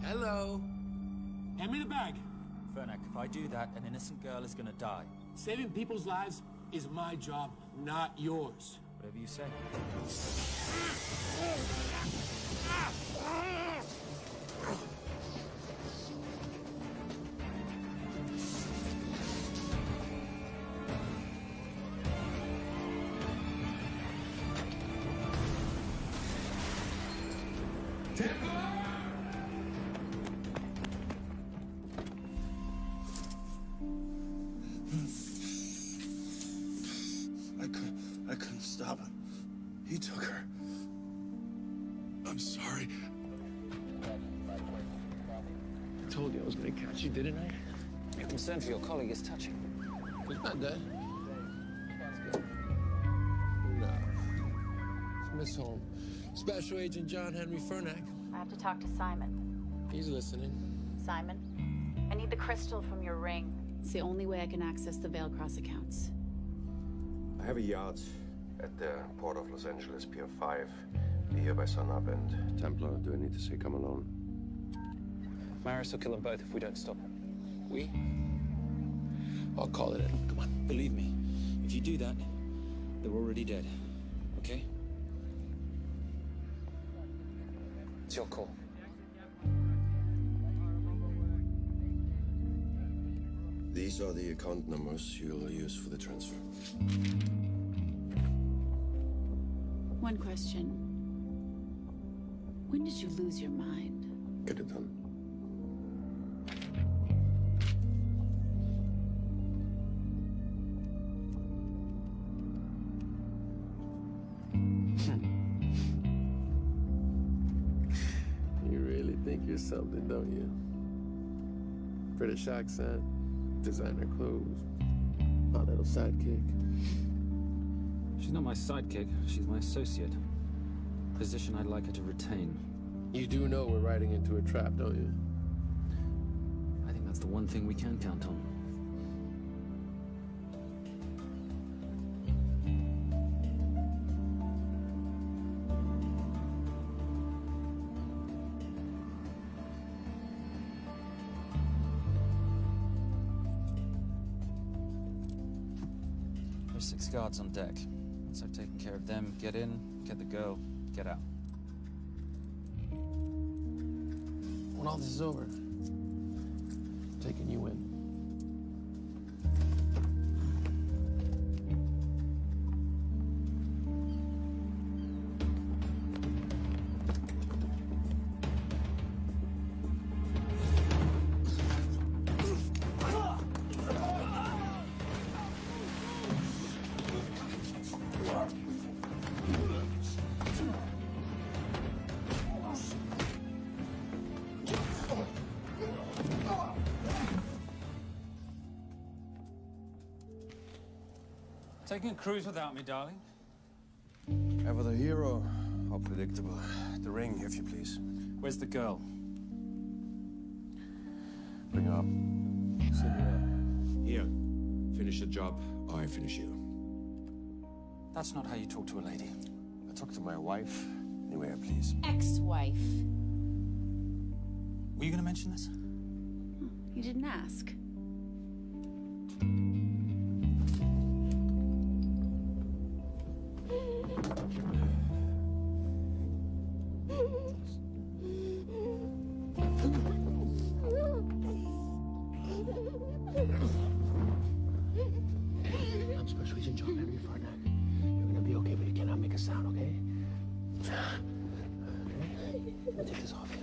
Hello. Hand me the bag. Fernac, if I do that, an innocent girl is gonna die. Saving people's lives is my job, not yours. Whatever you say. Templar! stop. He took her. I'm sorry. I told you I was gonna catch you, didn't I? Your concern for your colleague is touching. He's not dead. No. It's Miss Holmes. Special Agent John Henry Fernack. I have to talk to Simon. He's listening. Simon, I need the crystal from your ring. It's the only way I can access the Veilcross accounts. I have a yacht at the port of Los Angeles, Pier 5. Be here by sunup, and Templar, do I need to say come alone? Maris will kill them both if we don't stop him. We? I'll call it in. Come on. Believe me, if you do that, they're already dead. Okay? It's your call. These are the account numbers you'll use for the transfer. One question. When did you lose your mind? Get it done. You really think you're something, don't you? British accent, designer clothes, my little sidekick. She's not my sidekick, she's my associate. Position I'd like her to retain. You do know we're riding into a trap, don't you? I think that's the one thing we can count on. There's 6 guards on deck. Once I've taken care of them, get in, get the girl, get out. When all this is over, I'm taking you in. Taking a cruise without me, darling? Ever the hero? How predictable. The ring, if you please. Where's the girl? Bring her up. Sit her Here. Finish the job, or I finish you. up. That's not how you talk to a lady. I talk to my wife anywhere, please. Ex-wife. Were you gonna mention this? You didn't ask. I'm Special Agent John Henry Fernack. You're gonna be okay, but you cannot make a sound, okay? Okay? I'll take this off, yeah?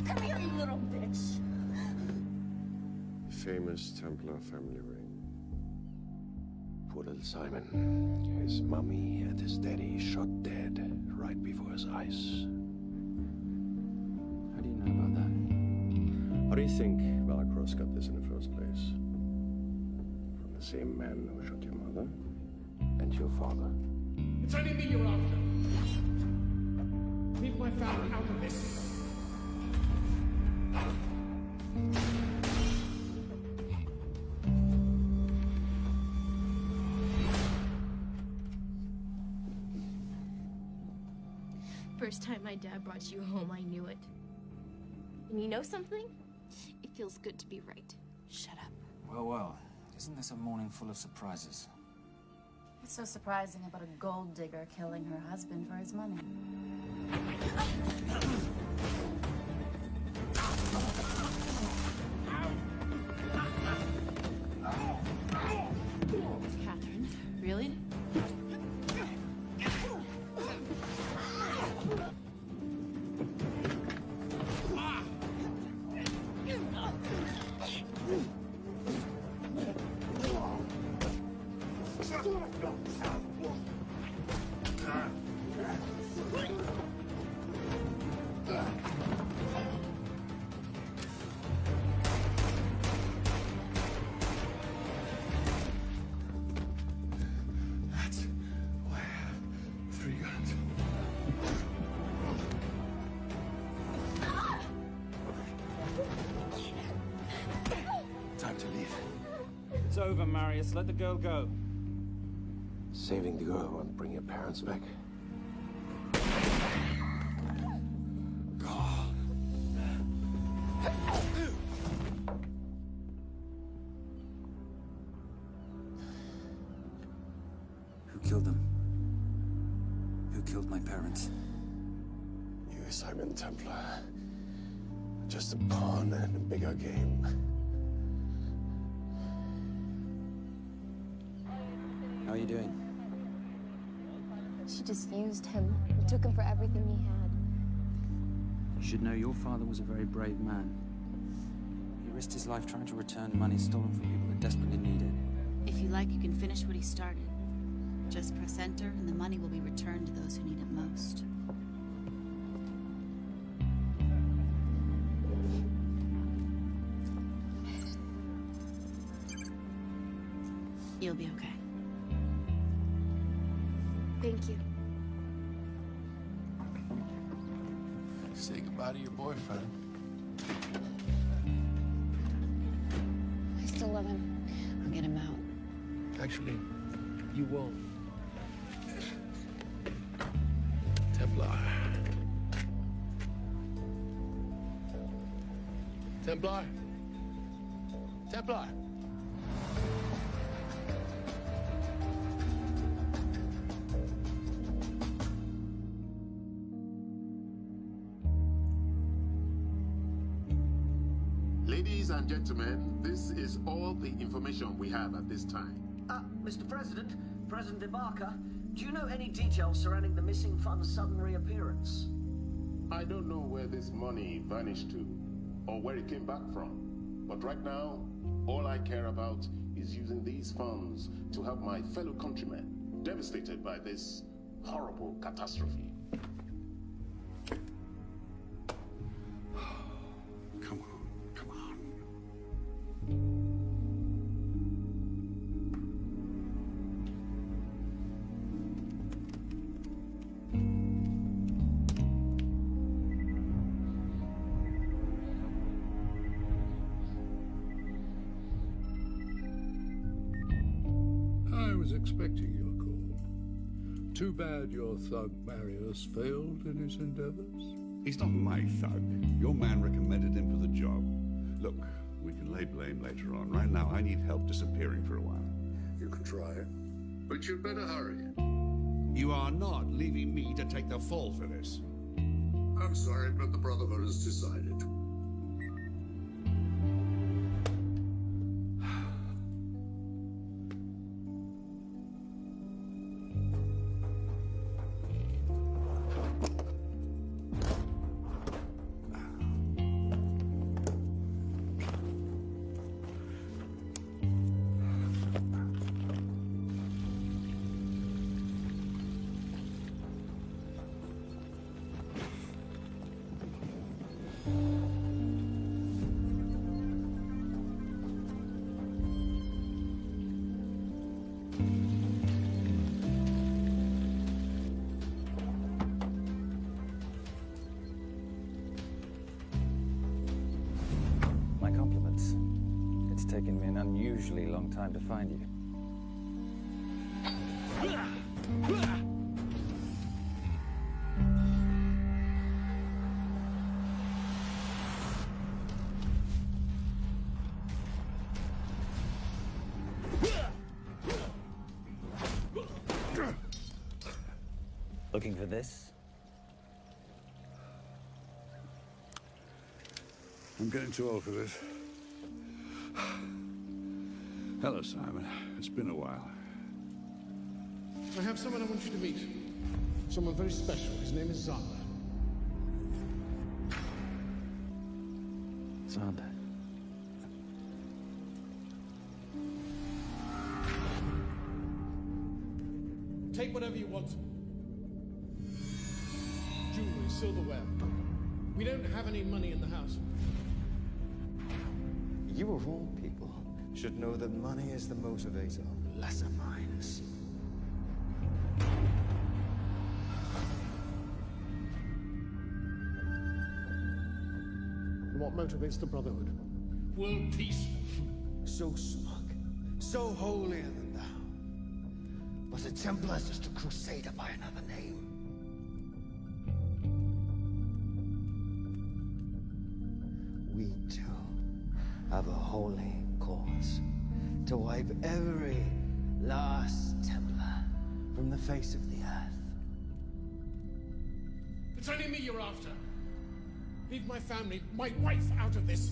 Come here, you little bitch. Famous Templar family ring. Poor little Simon. His mummy and his daddy shot dead right before his eyes. How do you know about that? How do you think Valacross got this in the first place? From the same man who shot your mother and your father. It's only me you're after. Leave my family out of this. First time my dad brought you home, I knew it. And you know something? It feels good to be right. Shut up. Well, well. Isn't this a morning full of surprises? What's so surprising about a gold digger killing her husband for his money? Catherine, really? over, Marius. Let the girl go. Saving the girl won't bring your parents back. Who killed them? Who killed my parents? You, Simon Templar. Just a pawn in a bigger game. How are you doing? She just used him and took him for everything he had. You should know your father was a very brave man. He risked his life trying to return money stolen from people that desperately need it. If you like, you can finish what he started. Just press enter, and the money will be returned to those who need it most. You'll be okay. Thank you. Say goodbye to your boyfriend. I still love him. I'll get him out. Actually, you won't. Templar. Templar. Templar. Ladies and gentlemen, this is all the information we have at this time. Mr. President, President Ibaka, do you know any details surrounding the missing fund's sudden reappearance? I don't know where this money vanished to, or where it came back from. But right now, all I care about is using these funds to help my fellow countrymen devastated by this horrible catastrophe. I was expecting your call. Too bad your thug Marius failed in his endeavors. He's not my thug. Your man recommended him for the job. Look, we can lay blame later on. Right now, I need help disappearing for a while. You can try it, but you'd better hurry. You are not leaving me to take the fall for this. I'm sorry, but the Brotherhood has decided. My compliments. It's taken me an unusually long time to find you. Looking for this? I'm getting too old for this. Hello, Simon. It's been a while. I have someone I want you to meet. Someone very special. His name is Zander. Zander. Take whatever you want. Jewelry, silverware. We don't have any money in the house. You of all people should know that money is the motivator of lesser minds. And what motivates the Brotherhood? World peace. So smug, so holier than thou. But a Templar's just a crusader by another name. We too have a holy cause to wipe every last Templar from the face of the earth. It's only me you're after. Leave my family, my wife, out of this.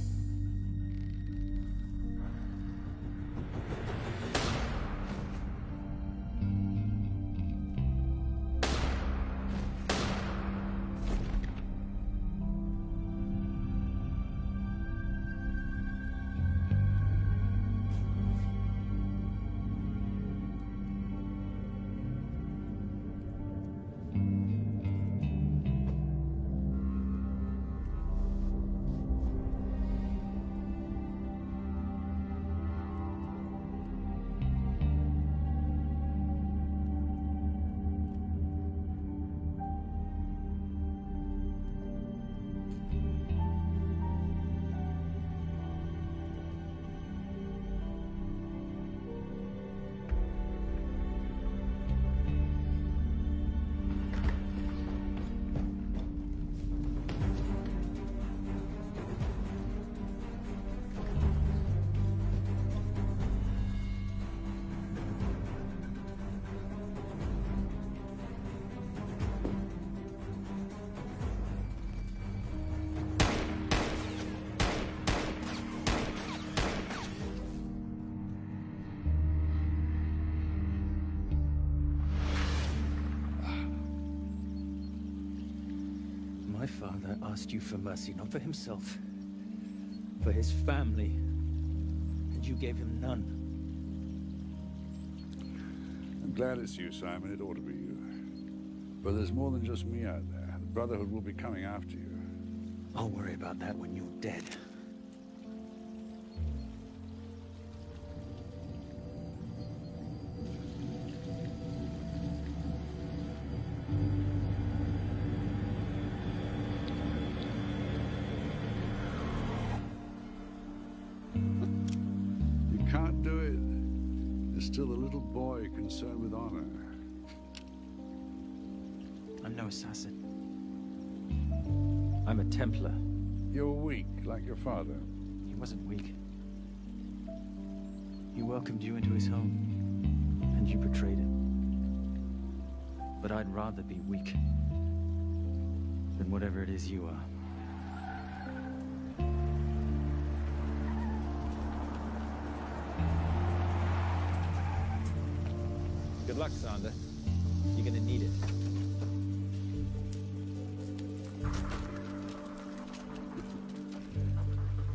My father asked you for mercy, not for himself, for his family, and you gave him none. I'm glad it's you, Simon. It ought to be you. But there's more than just me out there. The Brotherhood will be coming after you. I'll worry about that when you're dead. You can't do it. There's still a little boy concerned with honor. I'm no assassin. I'm a Templar. You're weak, like your father. He wasn't weak. He welcomed you into his home, and you betrayed him. But I'd rather be weak than whatever it is you are. Good luck, Sander. You're gonna need it.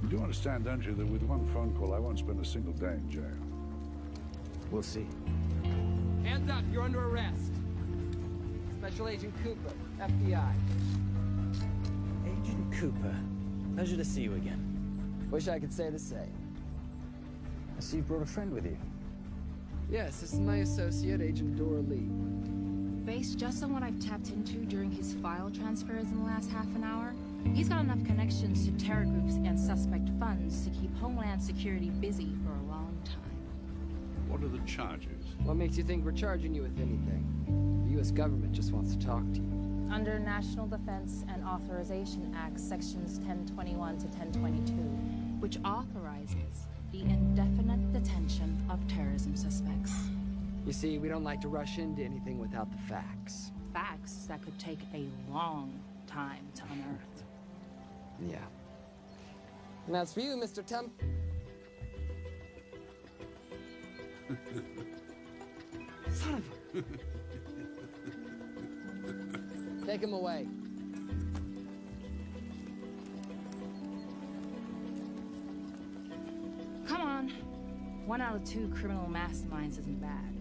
You do understand, don't you, that with one phone call, I won't spend a single day in jail. We'll see. Hands up, you're under arrest. Special Agent Cooper, FBI. Agent Cooper, pleasure to see you again. Wish I could say the same. I see you brought a friend with you. Yes, this is my associate, Agent Dora Lee. Based just on what I've tapped into during his file transfers in the last half an hour, he's got enough connections to terror groups and suspect funds to keep Homeland Security busy for a long time. What are the charges? What makes you think we're charging you with anything? The U.S. government just wants to talk to you. Under National Defense and Authorization Act, sections 1021 to 1022, which authorizes the indefinite detention of terrorism suspects. You see, we don't like to rush into anything without the facts. Facts that could take a long time to unearth. Yeah. And as for you, Mr. Temp... Son of a... Take him away. Come on. 1 out of 2 criminal masterminds isn't bad.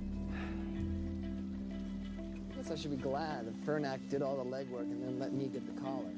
Guess I should be glad that Fernak did all the legwork and then let me get the collar.